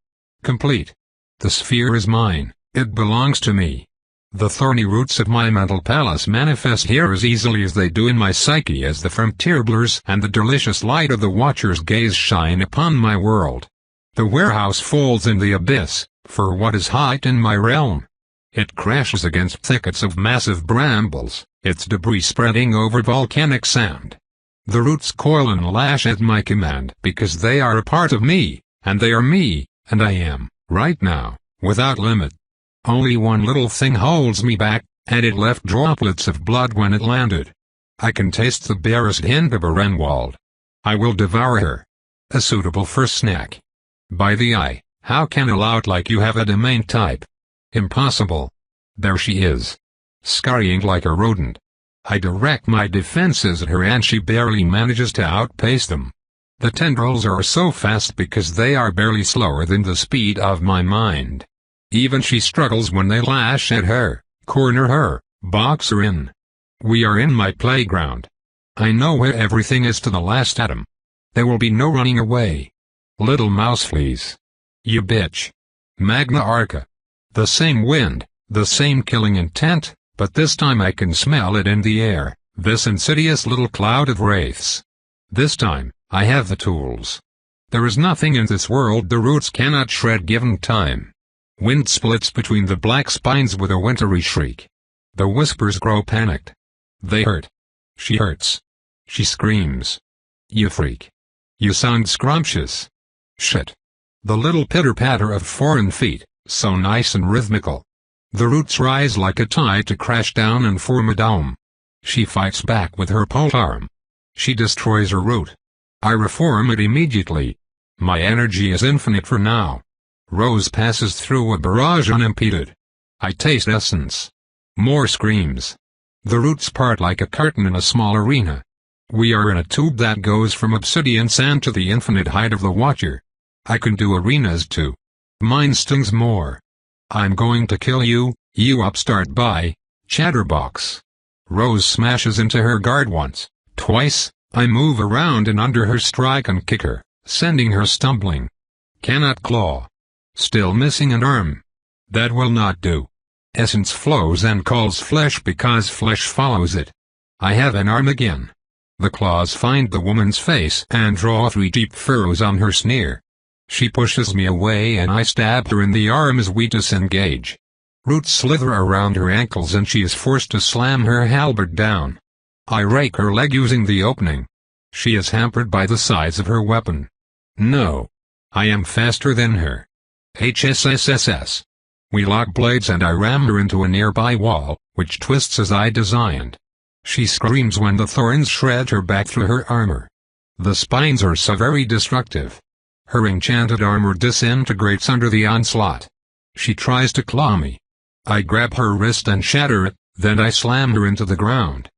complete. The sphere is mine, it belongs to me. The thorny roots of my mental palace manifest here as easily as they do in my psyche as the frontier blurs and the delicious light of the watcher's gaze shine upon my world. The warehouse folds in the abyss, for what is height in my realm? It crashes against thickets of massive brambles, its debris spreading over volcanic sand. The roots coil and lash at my command because they are a part of me, and they are me, and I am, right now, without limit. Only one little thing holds me back, and it left droplets of blood when it landed. I can taste the barest hint of a Renwald. I will devour her. A suitable first snack. By the eye, how can a lout like you have a domain type? Impossible. There she is. Scurrying like a rodent. I direct my defenses at her and she barely manages to outpace them. The tendrils are so fast because they are barely slower than the speed of my mind. Even she struggles when they lash at her, corner her, box her in. We are in my playground. I know where everything is to the last atom. There will be no running away. Little mouse fleas. You bitch. Magna Arca. The same wind, the same killing intent, but this time I can smell it in the air, this insidious little cloud of wraiths. This time, I have the tools. There is nothing in this world the roots cannot shred given time. Wind splits between the black spines with a wintry shriek. The whispers grow panicked. They hurt. She hurts. She screams. You freak. You sound scrumptious. Shit. The little pitter-patter of foreign feet, so nice and rhythmical. The roots rise like a tide to crash down and form a dome. She fights back with her polearm. She destroys her root. I reform it immediately. My energy is infinite for now. Rose passes through a barrage unimpeded. I taste essence. More screams. The roots part like a curtain in a small arena. We are in a tube that goes from obsidian sand to the infinite height of the watcher. I can do arenas too. Mine stings more. I'm going to kill you, you upstart by, chatterbox. Rose smashes into her guard once, twice, I move around and under her strike and kick her, sending her stumbling. Cannot claw. Still missing an arm. That will not do. Essence flows and calls flesh because flesh follows it. I have an arm again. The claws find the woman's face and draw 3 deep furrows on her sneer. She pushes me away and I stab her in the arm as we disengage. Roots slither around her ankles and she is forced to slam her halberd down. I rake her leg using the opening. She is hampered by the size of her weapon. No. I am faster than her. HSSSS. We lock blades and I ram her into a nearby wall, which twists as I designed. She screams when the thorns shred her back through her armor. The spines are so very destructive. Her enchanted armor disintegrates under the onslaught. She tries to claw me. I grab her wrist and shatter it, then I slam her into the ground.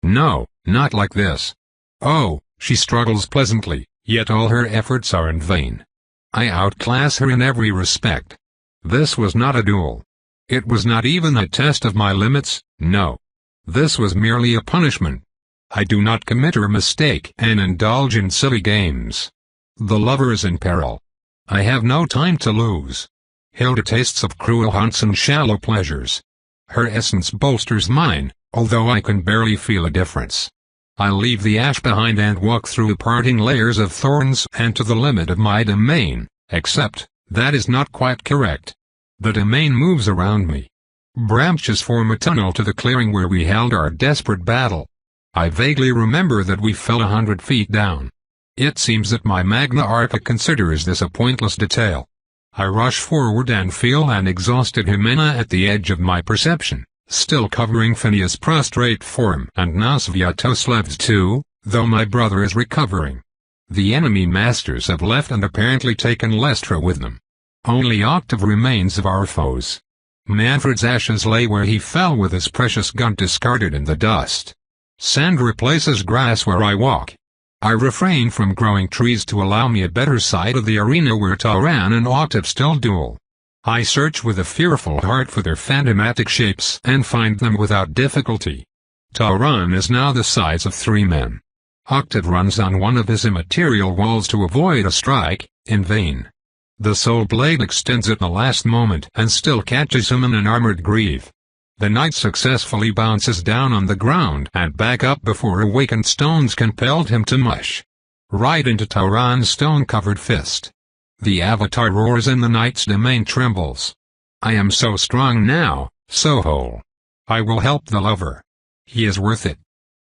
No, not like this. Oh, she struggles pleasantly, yet all her efforts are in vain. I outclass her in every respect. This was not a duel. It was not even a test of my limits, no. This was merely a punishment. I do not commit or mistake and indulge in silly games. The lover is in peril. I have no time to lose. Hilda tastes of cruel hunts and shallow pleasures. Her essence bolsters mine, although I can barely feel a difference. I leave the ash behind and walk through parting layers of thorns and to the limit of my domain, except, that is not quite correct. The domain moves around me. Branches form a tunnel to the clearing where we held our desperate battle. I vaguely remember that we fell 100 feet down. It seems that my Magna Arca considers this a pointless detail. I rush forward and feel an exhausted Jimena at the edge of my perception, still covering Phineas' prostrate form and Nosviatoslev's too, though my brother is recovering. The enemy masters have left and apparently taken Lestra with them. Only Octave remains of our foes. Manfred's ashes lay where he fell with his precious gun discarded in the dust. Sand replaces grass where I walk. I refrain from growing trees to allow me a better sight of the arena where Tauran and Octave still duel. I search with a fearful heart for their phantomatic shapes and find them without difficulty. Tauran is now the size of 3 men. Octave runs on one of his immaterial walls to avoid a strike, in vain. The soul blade extends at the last moment and still catches him in an armored greave. The knight successfully bounces down on the ground and back up before awakened stones compelled him to mush right into Tauran's stone-covered fist. The avatar roars and the knight's domain trembles. I am so strong now, so whole. I will help the lover. He is worth it.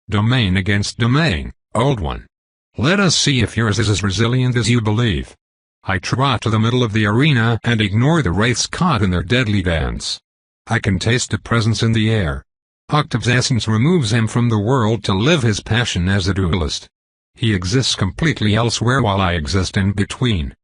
Domain against domain, old one. Let us see if yours is as resilient as you believe. I trot to the middle of the arena and ignore the wraiths caught in their deadly dance. I can taste a presence in the air. Octave's essence removes him from the world to live his passion as a duelist. He exists completely elsewhere while I exist in between.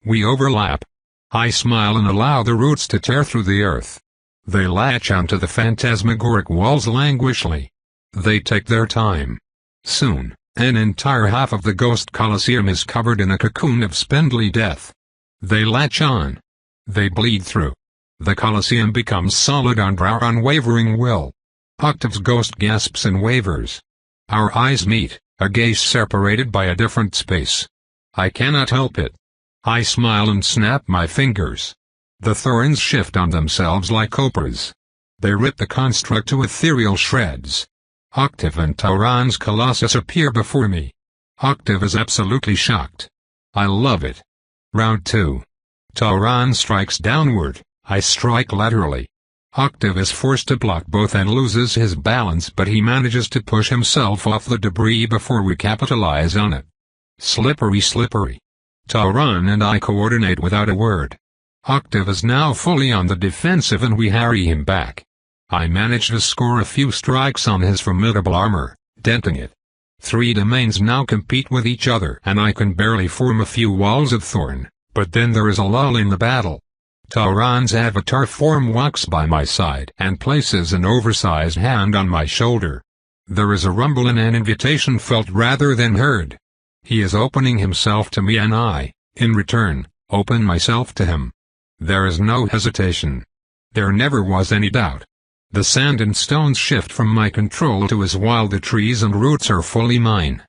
We overlap. I smile and allow the roots to tear through the earth. They latch onto the phantasmagoric walls languishly. They take their time. Soon, an entire half of the Ghost Colosseum is covered in a cocoon of spindly death. They latch on. They bleed through. The Colosseum becomes solid under our unwavering will. Octave's ghost gasps and wavers. Our eyes meet, a gaze separated by a different space. I cannot help it. I smile and snap my fingers. The thorns shift on themselves like cobras. They rip the construct to ethereal shreds. Octave and Tauran's colossus appear before me. Octave is absolutely shocked. I love it. Round 2. Tauran strikes downward, I strike laterally. Octave is forced to block both and loses his balance, but he manages to push himself off the debris before we capitalize on it. Slippery slippery. Tauran and I coordinate without a word. Octave is now fully on the defensive and we harry him back. I manage to score a few strikes on his formidable armor, denting it. 3 domains now compete with each other and I can barely form a few walls of thorn, but then there is a lull in the battle. Tauran's avatar form walks by my side and places an oversized hand on my shoulder. There is a rumble and an invitation felt rather than heard. He is opening himself to me and I, in return, open myself to him. There is no hesitation. There never was any doubt. The sand and stones shift from my control to his while the trees and roots are fully mine.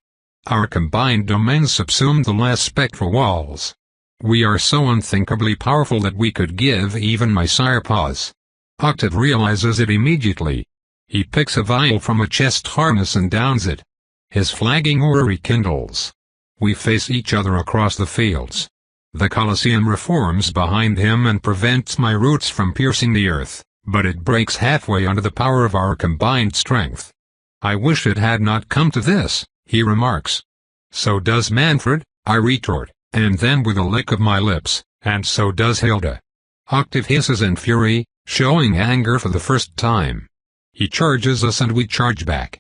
Our combined domains subsume the last spectral walls. We are so unthinkably powerful that we could give even my sire pause. Octave realizes it immediately. He picks a vial from a chest harness and downs it. His flagging aura rekindles. We face each other across the fields. The Colosseum reforms behind him and prevents my roots from piercing the earth, but it breaks halfway under the power of our combined strength. I wish it had not come to this, he remarks. So does Manfred, I retort, and then with a lick of my lips, and so does Hilda. Octave hisses in fury, showing anger for the first time. He charges us and we charge back.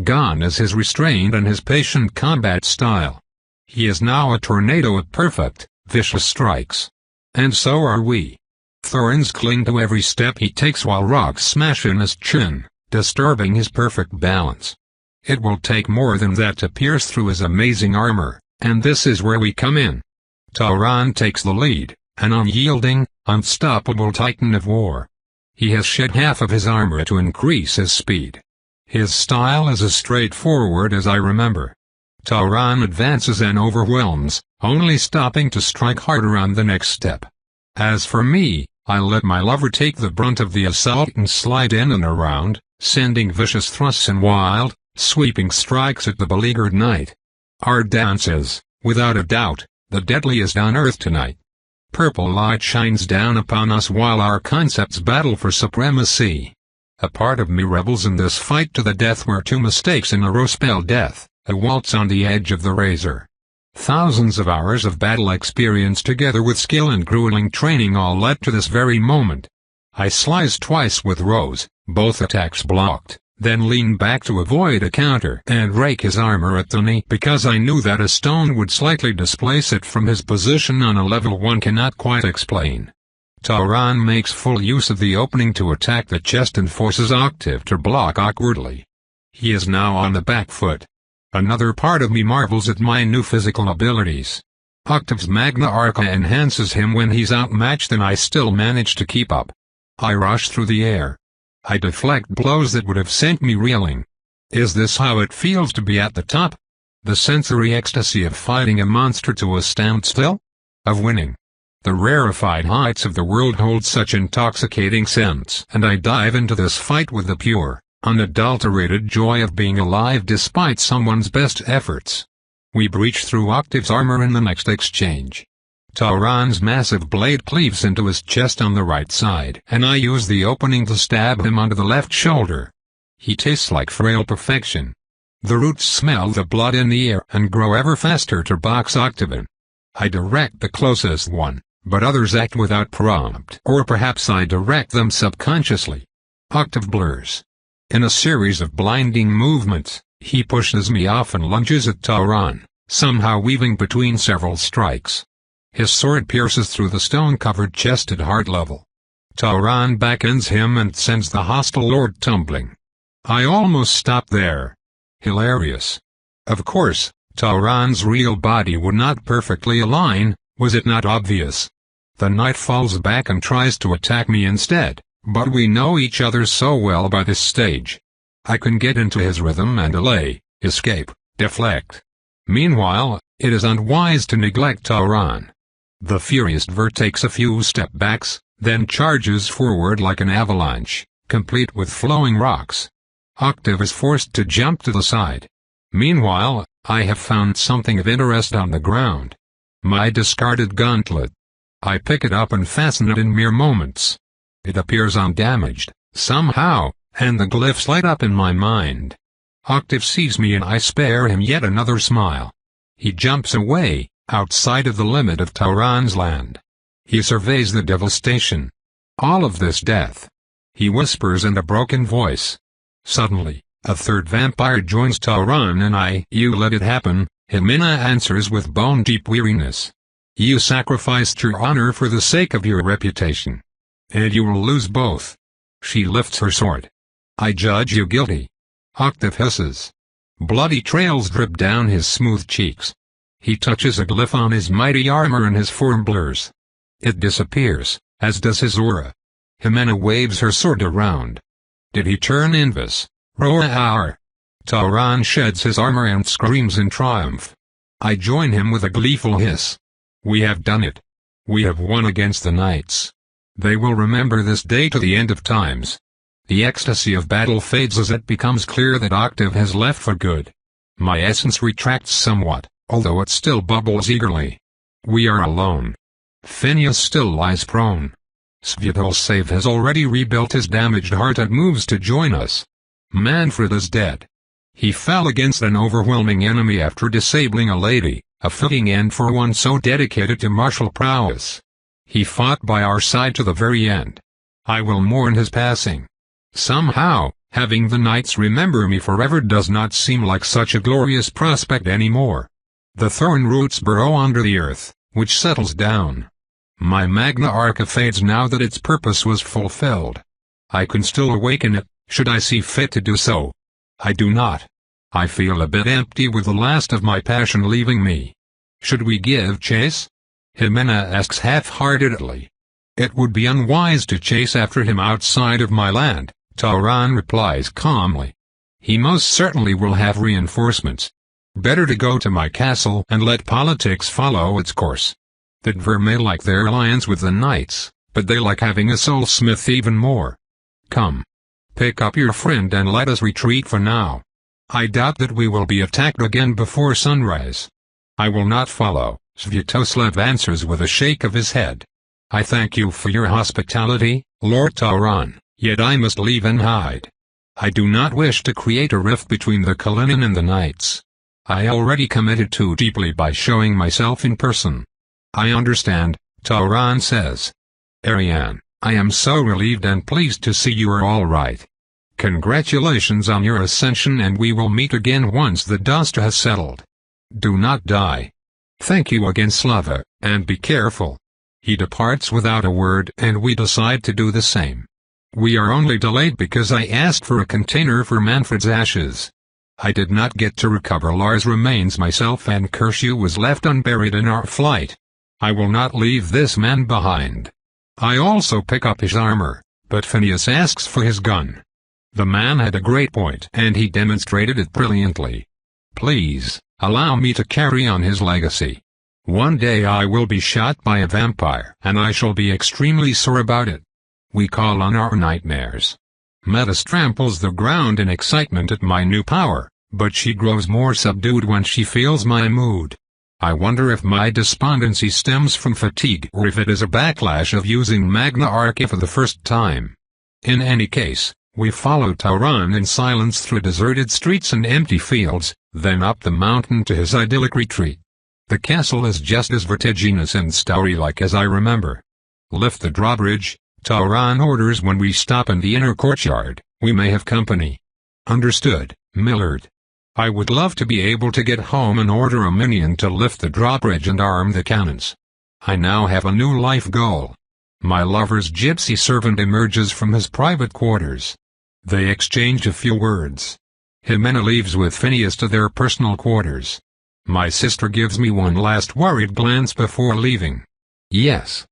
Gone is his restrained and his patient combat style. He is now a tornado of perfect, vicious strikes. And so are we. Thorns cling to every step he takes while rocks smash in his chin, disturbing his perfect balance. It will take more than that to pierce through his amazing armor, and this is where we come in. Tauran takes the lead, an unyielding, unstoppable titan of war. He has shed half of his armor to increase his speed. His style is as straightforward as I remember. Tauran advances and overwhelms, only stopping to strike harder on the next step. As for me, I let my lover take the brunt of the assault and slide in and around, sending vicious thrusts and wild, sweeping strikes at the beleaguered knight. Our dance is, without a doubt, the deadliest on earth tonight. Purple light shines down upon us while our concepts battle for supremacy. A part of me revels in this fight to the death where 2 mistakes in a row spell death, a waltz on the edge of the razor. Thousands of hours of battle experience together with skill and grueling training all led to this very moment. I slice twice with Rose, both attacks blocked, then lean back to avoid a counter and rake his armor at the knee because I knew that a stone would slightly displace it from his position on a level one cannot quite explain. Tauron makes full use of the opening to attack the chest and forces Octave to block awkwardly. He is now on the back foot. Another part of me marvels at my new physical abilities. Octave's Magna Arca enhances him when he's outmatched and I still manage to keep up. I rush through the air. I deflect blows that would have sent me reeling. Is this how it feels to be at the top? The sensory ecstasy of fighting a monster to a standstill? Of winning. The rarefied heights of the world hold such intoxicating scents, and I dive into this fight with the pure, unadulterated joy of being alive despite someone's best efforts. We breach through Octave's armor in the next exchange. Tauron's massive blade cleaves into his chest on the right side, and I use the opening to stab him under the left shoulder. He tastes like frail perfection. The roots smell the blood in the air and grow ever faster to box Octave in. I direct the closest one, but others act without prompt, or perhaps I direct them subconsciously. Octave blurs. In a series of blinding movements, he pushes me off and lunges at Tauron, somehow weaving between several strikes. His sword pierces through the stone-covered chest at heart level. Tauron backends him and sends the hostile lord tumbling. I almost stop there. Hilarious. Of course, Tauron's real body would not perfectly align, was it not obvious? The knight falls back and tries to attack me instead, but we know each other so well by this stage. I can get into his rhythm and delay, escape, deflect. Meanwhile, it is unwise to neglect Tauron. The furious Ver takes a few step backs, then charges forward like an avalanche, complete with flowing rocks. Octave is forced to jump to the side. Meanwhile, I have found something of interest on the ground. My discarded gauntlet. I pick it up and fasten it in mere moments. It appears undamaged, somehow, and the glyphs light up in my mind. Octave sees me and I spare him yet another smile. He jumps away, outside of the limit of Tauron's land. He surveys the devastation. All of this death. He whispers in a broken voice. Suddenly, a third vampire joins Tauron and "You let it happen," Jimena answers with bone-deep weariness. "You sacrificed your honor for the sake of your reputation. And you will lose both." She lifts her sword. "I judge you guilty." Octave hisses. Bloody trails drip down his smooth cheeks. He touches a glyph on his mighty armor and his form blurs. It disappears, as does his aura. Jimena waves her sword around. Did he turn invis? Roar! Tauron sheds his armor and screams in triumph. I join him with a gleeful hiss. We have done it. We have won against the knights. They will remember this day to the end of times. The ecstasy of battle fades as it becomes clear that Octave has left for good. My essence retracts somewhat, although it still bubbles eagerly. We are alone. Phineas still lies prone. Svyatosave has already rebuilt his damaged heart and moves to join us. Manfred is dead. He fell against an overwhelming enemy after disabling a lady, a fitting end for one so dedicated to martial prowess. He fought by our side to the very end. I will mourn his passing. Somehow, having the knights remember me forever does not seem like such a glorious prospect anymore. The thorn roots burrow under the earth, which settles down. My Magna Arca fades now that its purpose was fulfilled. I can still awaken it, should I see fit to do so. I do not. I feel a bit empty with the last of my passion leaving me. Should we give chase? Jimena asks half-heartedly. It would be unwise to chase after him outside of my land, Tauron replies calmly. He most certainly will have reinforcements. Better to go to my castle and let politics follow its course. The Dver may like their alliance with the knights, but they like having a soulsmith even more. Come. Pick up your friend and let us retreat for now. I doubt that we will be attacked again before sunrise. I will not follow, Svyatoslav answers with a shake of his head. I thank you for your hospitality, Lord Tauron, yet I must leave and hide. I do not wish to create a rift between the Kalinin and the knights. I already committed too deeply by showing myself in person. I understand, Tauron says. Ariane, I am so relieved and pleased to see you are all right. Congratulations on your ascension, and we will meet again once the dust has settled. Do not die. Thank you again, Slava, and be careful. He departs without a word, and we decide to do the same. We are only delayed because I asked for a container for Manfred's ashes. I did not get to recover Lars' remains myself, and Kershaw was left unburied in our flight. I will not leave this man behind. I also pick up his armor, but Phineas asks for his gun. The man had a great point, and he demonstrated it brilliantly. Please, allow me to carry on his legacy. One day I will be shot by a vampire, and I shall be extremely sore about it. We call on our nightmares. Metis tramples the ground in excitement at my new power, but she grows more subdued when she feels my mood. I wonder if my despondency stems from fatigue or if it is a backlash of using Magna Arche for the first time. In any case, we follow Tauron in silence through deserted streets and empty fields, then up the mountain to his idyllic retreat. The castle is just as vertiginous and story-like as I remember. Lift the drawbridge, Tauron orders when we stop in the inner courtyard. We may have company. Understood, Millard. I would love to be able to get home and order a minion to lift the drawbridge and arm the cannons. I now have a new life goal. My lover's gypsy servant emerges from his private quarters. They exchange a few words. Jimena leaves with Phineas to their personal quarters. My sister gives me one last worried glance before leaving. Yes.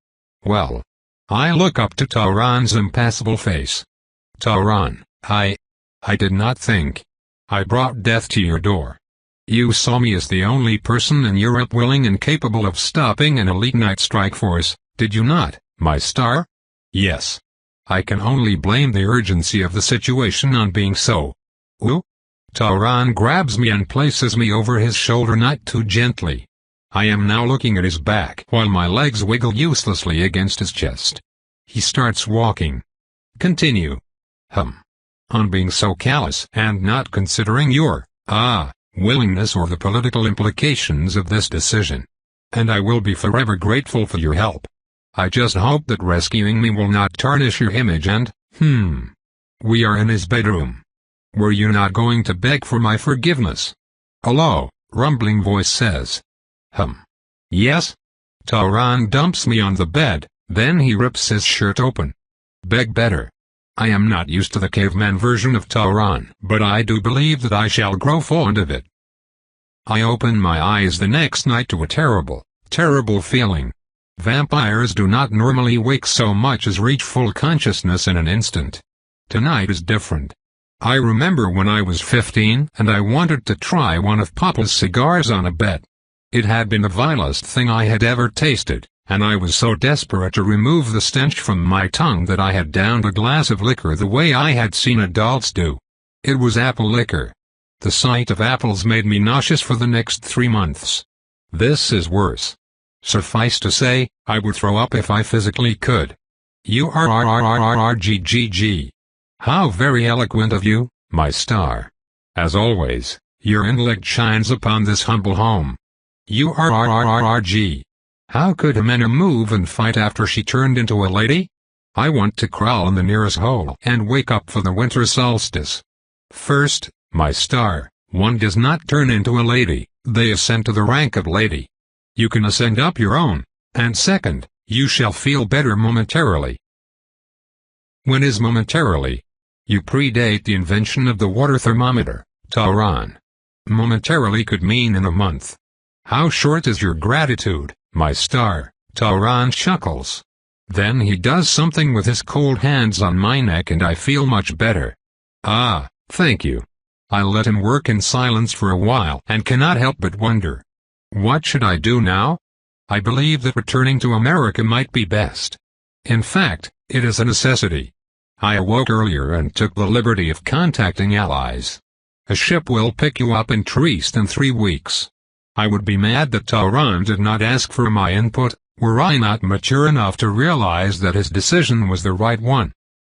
Well. I look up to Tauron's impassible face. Tauron, I did not think. I brought death to your door. You saw me as the only person in Europe willing and capable of stopping an elite night strike force, did you not, my star? Yes. I can only blame the urgency of the situation on being so. Ooh? Tauron grabs me and places me over his shoulder not too gently. I am now looking at his back while my legs wiggle uselessly against his chest. He starts walking. Continue. On being so callous and not considering your, willingness or the political implications of this decision. And I will be forever grateful for your help. I just hope that rescuing me will not tarnish your image and, We are in his bedroom. Were you not going to beg for my forgiveness? A low, rumbling voice says. Yes? Tauron dumps me on the bed, then he rips his shirt open. Beg better. I am not used to the caveman version of Tauron, but I do believe that I shall grow fond of it. I open my eyes the next night to a terrible, terrible feeling. Vampires do not normally wake so much as reach full consciousness in an instant. Tonight is different. I remember when I was 15 and I wanted to try one of Papa's cigars on a bet. It had been the vilest thing I had ever tasted, and I was so desperate to remove the stench from my tongue that I had downed a glass of liquor the way I had seen adults do. It was apple liquor. The sight of apples made me nauseous for the next 3 months. This is worse. Suffice to say, I would throw up if I physically could. URRRRRGGG. How very eloquent of you, my star. As always, your intellect shines upon this humble home. URRRRRG. How could Jimena move and fight after she turned into a lady? I want to crawl in the nearest hole and wake up for the winter solstice. First, my star, one does not turn into a lady, they ascend to the rank of lady. You can ascend up your own, and second, you shall feel better momentarily. When is momentarily? You predate the invention of the water thermometer, Tauron. Momentarily could mean in a month. How short is your gratitude, my star? Tauron chuckles. Then he does something with his cold hands on my neck and I feel much better. Ah, thank you. I let him work in silence for a while and cannot help but wonder. What should I do now? I believe that returning to America might be best. In fact, it is a necessity. I awoke earlier and took the liberty of contacting allies. A ship will pick you up in Trieste in 3 weeks. I would be mad that Tauron did not ask for my input, were I not mature enough to realize that his decision was the right one.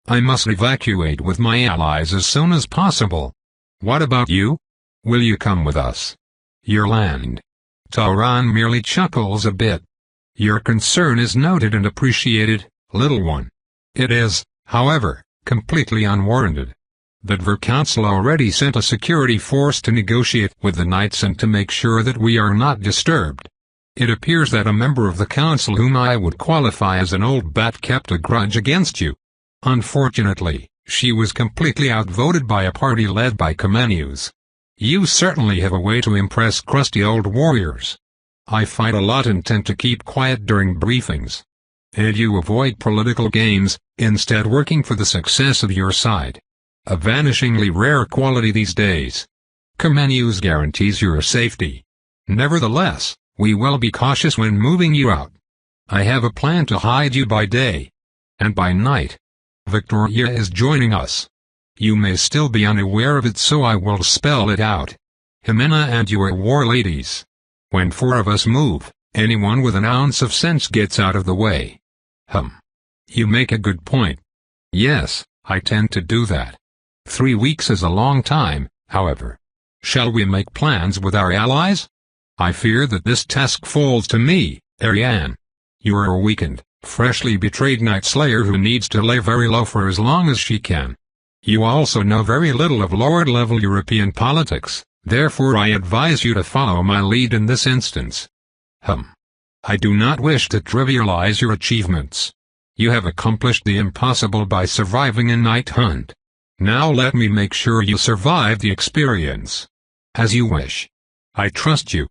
I must evacuate with my allies as soon as possible. What about you? Will you come with us? Your land. Tauron merely chuckles a bit. Your concern is noted and appreciated, little one. It is, however, completely unwarranted. The Dvor Council already sent a security force to negotiate with the knights and to make sure that we are not disturbed. It appears that a member of the council whom I would qualify as an old bat kept a grudge against you. Unfortunately, she was completely outvoted by a party led by Comenius. You certainly have a way to impress crusty old warriors. I fight a lot and tend to keep quiet during briefings. And you avoid political games, instead working for the success of your side. A vanishingly rare quality these days. Comenius guarantees your safety. Nevertheless, we will be cautious when moving you out. I have a plan to hide you by day. And by night. Victoria is joining us. You may still be unaware of it, so I will spell it out. Jimena and you are war ladies. When 4 of us move, anyone with an ounce of sense gets out of the way. You make a good point. Yes, I tend to do that. 3 weeks is a long time, however. Shall we make plans with our allies? I fear that this task falls to me, Ariane. You are a weakened, freshly betrayed Night Slayer who needs to lay very low for as long as she can. You also know very little of lower-level European politics, therefore I advise you to follow my lead in this instance. I do not wish to trivialize your achievements. You have accomplished the impossible by surviving a night hunt. Now let me make sure you survive the experience. As you wish. I trust you.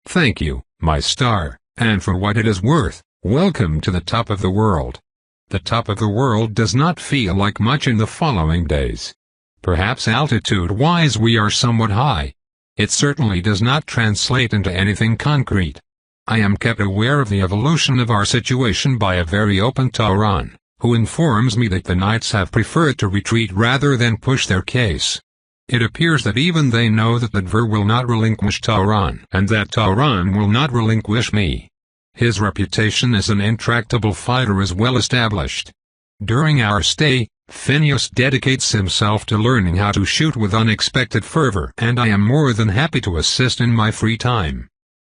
Thank you, my star, and for what it is worth, welcome to the top of the world. The top of the world does not feel like much in the following days. Perhaps altitude-wise we are somewhat high. It certainly does not translate into anything concrete. I am kept aware of the evolution of our situation by a very open Tauran, who informs me that the knights have preferred to retreat rather than push their case. It appears that even they know that the Dvor will not relinquish Tauran and that Tauran will not relinquish me. His reputation as an intractable fighter is well established. During our stay, Phineas dedicates himself to learning how to shoot with unexpected fervor, and I am more than happy to assist in my free time.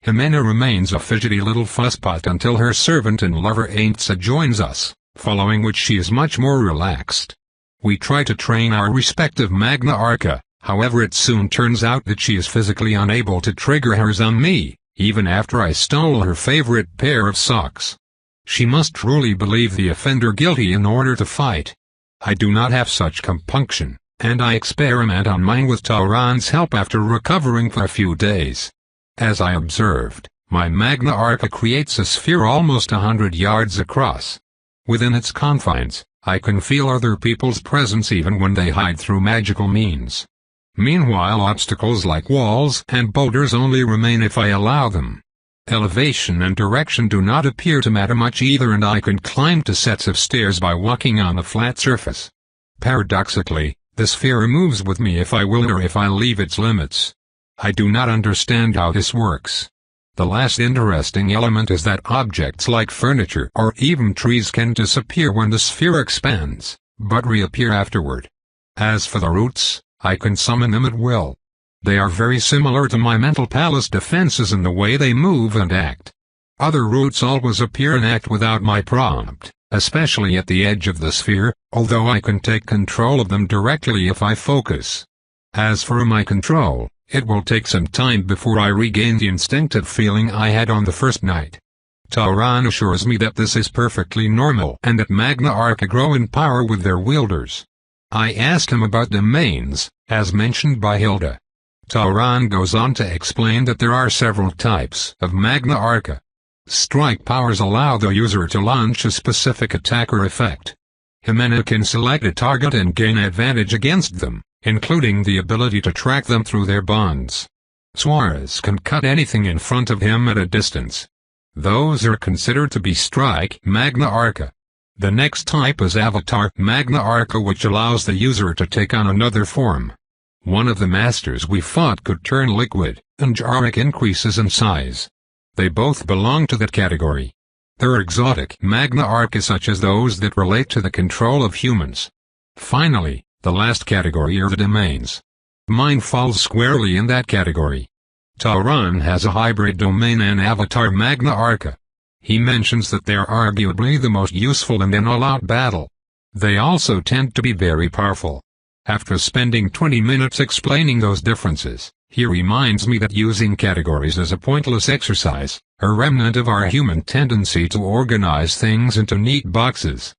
Jimena remains a fidgety little fusspot until her servant and lover Ainsa joins us, following which she is much more relaxed. We try to train our respective Magna Arca, however it soon turns out that she is physically unable to trigger hers on me, even after I stole her favorite pair of socks. She must truly believe the offender guilty in order to fight. I do not have such compunction, and I experiment on mine with Tauran's help after recovering for a few days. As I observed, my Magna Arca creates a sphere almost 100 yards across. Within its confines, I can feel other people's presence even when they hide through magical means. Meanwhile, obstacles like walls and boulders only remain if I allow them. Elevation and direction do not appear to matter much either, and I can climb to sets of stairs by walking on a flat surface. Paradoxically, the sphere moves with me if I will or if I leave its limits. I do not understand how this works. The last interesting element is that objects like furniture or even trees can disappear when the sphere expands, but reappear afterward. As for the roots, I can summon them at will. They are very similar to my mental palace defenses in the way they move and act. Other roots always appear and act without my prompt, especially at the edge of the sphere, although I can take control of them directly if I focus. As for my control, it will take some time before I regain the instinctive feeling I had on the first night. Tauran assures me that this is perfectly normal and that Magna Arca grow in power with their wielders. I asked him about domains, as mentioned by Hilda. Tauran goes on to explain that there are several types of Magna Arca. Strike powers allow the user to launch a specific attack or effect. Jimena can select a target and gain advantage against them, including the ability to track them through their bonds. Suarez can cut anything in front of him at a distance. Those are considered to be Strike Magna Arca. The next type is Avatar Magna Arca, which allows the user to take on another form. One of the masters we fought could turn liquid, and Jarek increases in size. They both belong to that category. There are exotic Magna Arca such as those that relate to the control of humans. Finally, the last category are the domains. Mine falls squarely in that category. Tauran has a hybrid domain and Avatar Magna Arca. He mentions that they are arguably the most useful in an all-out battle. They also tend to be very powerful. After spending 20 minutes explaining those differences, he reminds me that using categories is a pointless exercise, a remnant of our human tendency to organize things into neat boxes.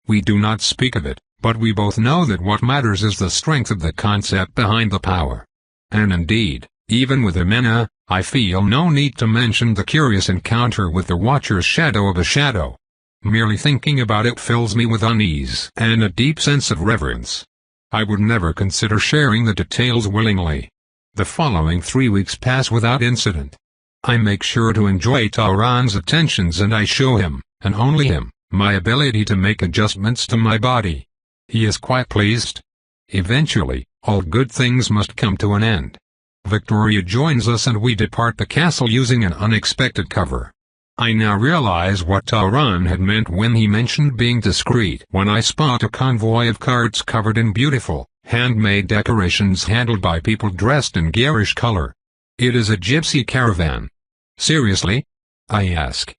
We do not speak of it, but we both know that what matters is the strength of the concept behind the power. And indeed, even with Amena, I feel no need to mention the curious encounter with the Watcher's shadow of a shadow. Merely thinking about it fills me with unease and a deep sense of reverence. I would never consider sharing the details willingly. The following 3 weeks pass without incident. I make sure to enjoy Tauran's attentions, and I show him, and only him, my ability to make adjustments to my body. He is quite pleased. Eventually, all good things must come to an end. Victoria joins us and we depart the castle using an unexpected cover. I now realize what Tauran had meant when he mentioned being discreet when I spot a convoy of carts covered in beautiful, handmade decorations handled by people dressed in garish color. It is a gypsy caravan. Seriously? I ask.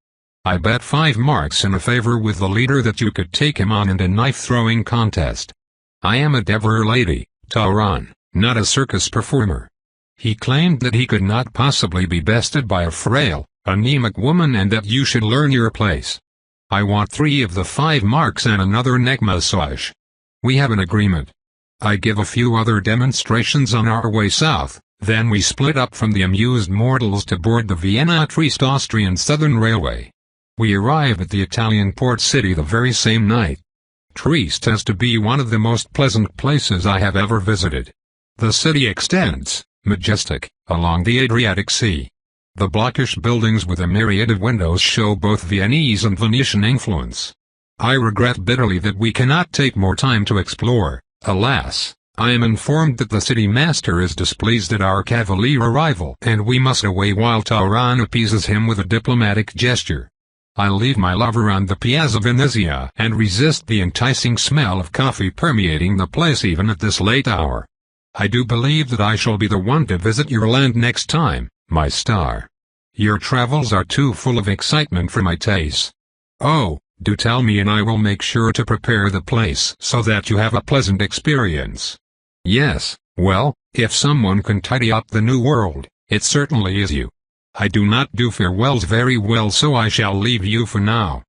I bet 5 marks in a favor with the leader that you could take him on in a knife-throwing contest. I am a Dever lady, Tauran, not a circus performer. He claimed that he could not possibly be bested by a frail, anemic woman and that you should learn your place. I want 3 of the 5 marks and another neck massage. We have an agreement. I give a few other demonstrations on our way south, then we split up from the amused mortals to board the Vienna-Trieste Austrian Southern Railway. We arrive at the Italian port city the very same night. Trieste has to be one of the most pleasant places I have ever visited. The city extends, majestic, along the Adriatic Sea. The blockish buildings with a myriad of windows show both Viennese and Venetian influence. I regret bitterly that we cannot take more time to explore. Alas, I am informed that the city master is displeased at our cavalier arrival and we must away while Tauran appeases him with a diplomatic gesture. I leave my lover on the Piazza Venezia and resist the enticing smell of coffee permeating the place even at this late hour. I do believe that I shall be the one to visit your land next time, my star. Your travels are too full of excitement for my taste. Oh, do tell me and I will make sure to prepare the place so that you have a pleasant experience. Yes, well, if someone can tidy up the new world, it certainly is you. I do not do farewells very well, so I shall leave you for now.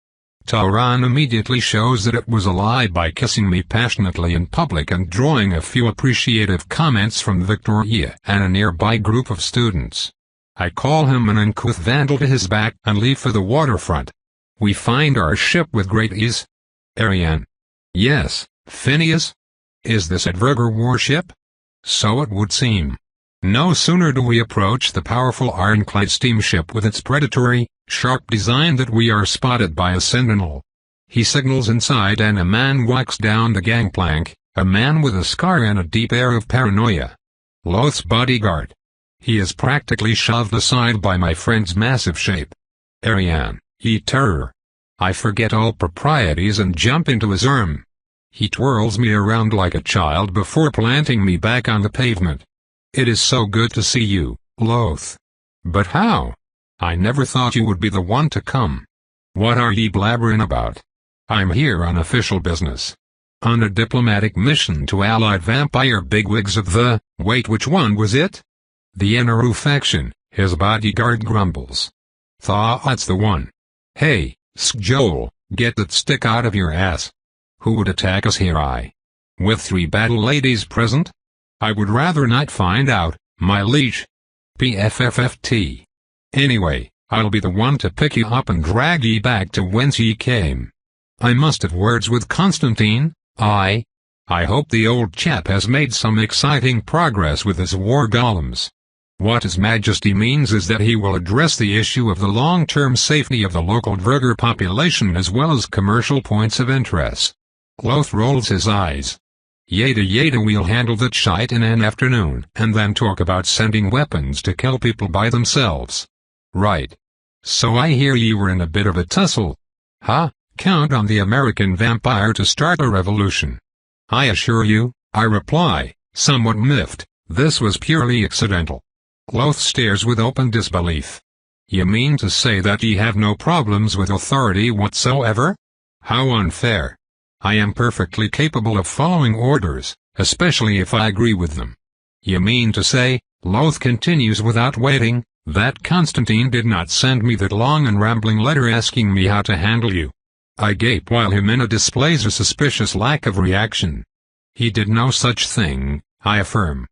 Tauran immediately shows that it was a lie by kissing me passionately in public and drawing a few appreciative comments from Victoria and a nearby group of students. I call him an uncouth vandal to his back and leave for the waterfront. We find our ship with great ease. Ariane. Yes, Phineas? Is this a Verger warship? So it would seem. No sooner do we approach the powerful ironclad steamship with its predatory, sharp design that we are spotted by a sentinel. He signals inside and a man walks down the gangplank, a man with a scar and a deep air of paranoia. Loth's bodyguard. He is practically shoved aside by my friend's massive shape. Ariane, ye terror. I forget all proprieties and jump into his arm. He twirls me around like a child before planting me back on the pavement. It is so good to see you, Loth. But how? I never thought you would be the one to come. What are ye blabbering about? I'm here on official business. On a diplomatic mission to allied vampire bigwigs of the, wait, which one was it? The Inaru faction, his bodyguard grumbles. That's the one. Hey, Joel, get that stick out of your ass. Who would attack us here? With 3 battle ladies present? I would rather not find out, my liege. PFFFT. Anyway, I'll be the one to pick you up and drag ye back to whence ye came. I must have words with Constantine. I hope the old chap has made some exciting progress with his war golems. What His Majesty means is that he will address the issue of the long-term safety of the local Verger population as well as commercial points of interest. Loth rolls his eyes. Yada, we'll handle that shite in an afternoon and then talk about sending weapons to kill people by themselves. Right. So I hear you were in a bit of a tussle. Huh? Count on the American vampire to start a revolution. I assure you, I reply, somewhat miffed, this was purely accidental. Loth stares with open disbelief. You mean to say that ye have no problems with authority whatsoever? How unfair. I am perfectly capable of following orders, especially if I agree with them. You mean to say, Loth continues without waiting, that Constantine did not send me that long and rambling letter asking me how to handle you? I gape while Jimena displays a suspicious lack of reaction. He did no such thing, I affirm.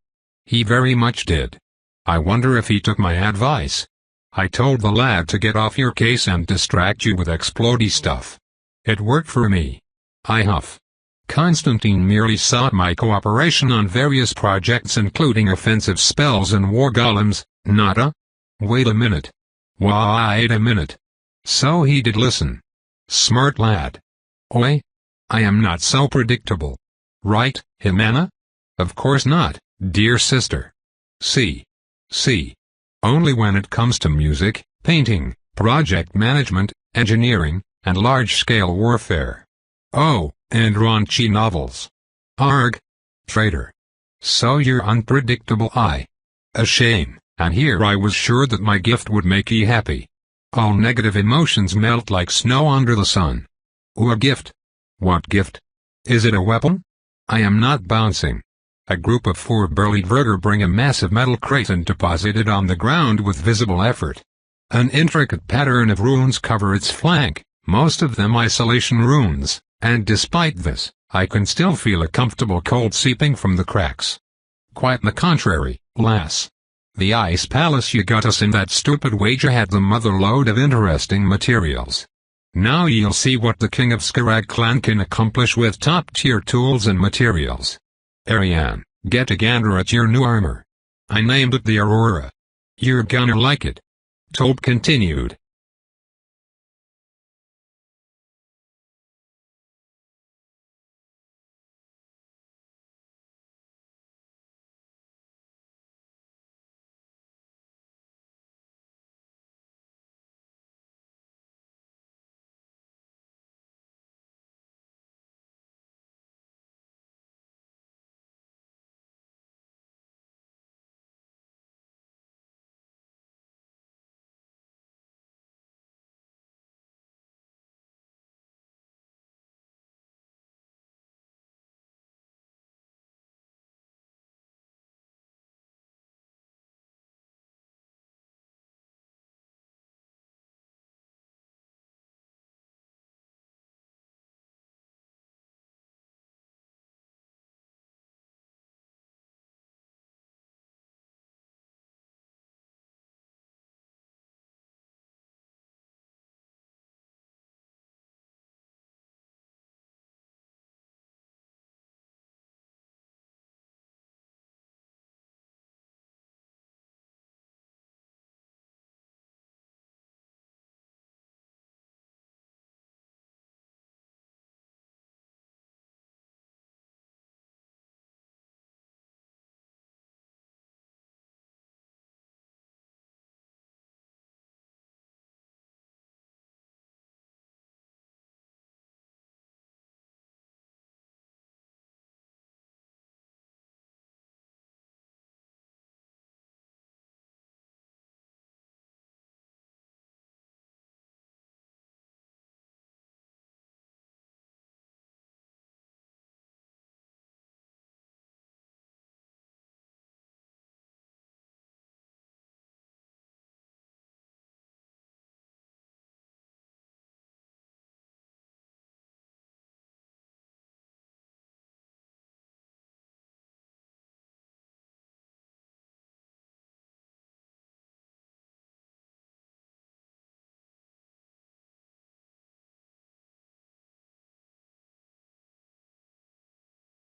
He very much did. I wonder if he took my advice. I told the lad to get off your case and distract you with explodey stuff. It worked for me. I huff. Constantine merely sought my cooperation on various projects including offensive spells and war golems, nada? Wait a minute. Wait a minute. So he did listen. Smart lad. Oi? I am not so predictable. Right, Jimena? Of course not, dear sister. See. Only when it comes to music, painting, project management, engineering, and large-scale warfare. Oh, and raunchy novels. Arg. Traitor. So you're unpredictable. A shame, and here I was sure that my gift would make ye happy. All negative emotions melt like snow under the sun. Ooh, a gift. What gift? Is it a weapon? I am not bouncing. A group of 4 burly Verger bring a massive metal crate and deposit it on the ground with visible effort. An intricate pattern of runes cover its flank, most of them isolation runes, and despite this, I can still feel a comfortable cold seeping from the cracks. Quite the contrary, lass. The ice palace you got us in that stupid wager had the mother load of interesting materials. Now you'll see what the king of Scarag clan can accomplish with top-tier tools and materials. Ariane, get a gander at your new armor. I named it the Aurora. You're gonna like it. Tobe continued,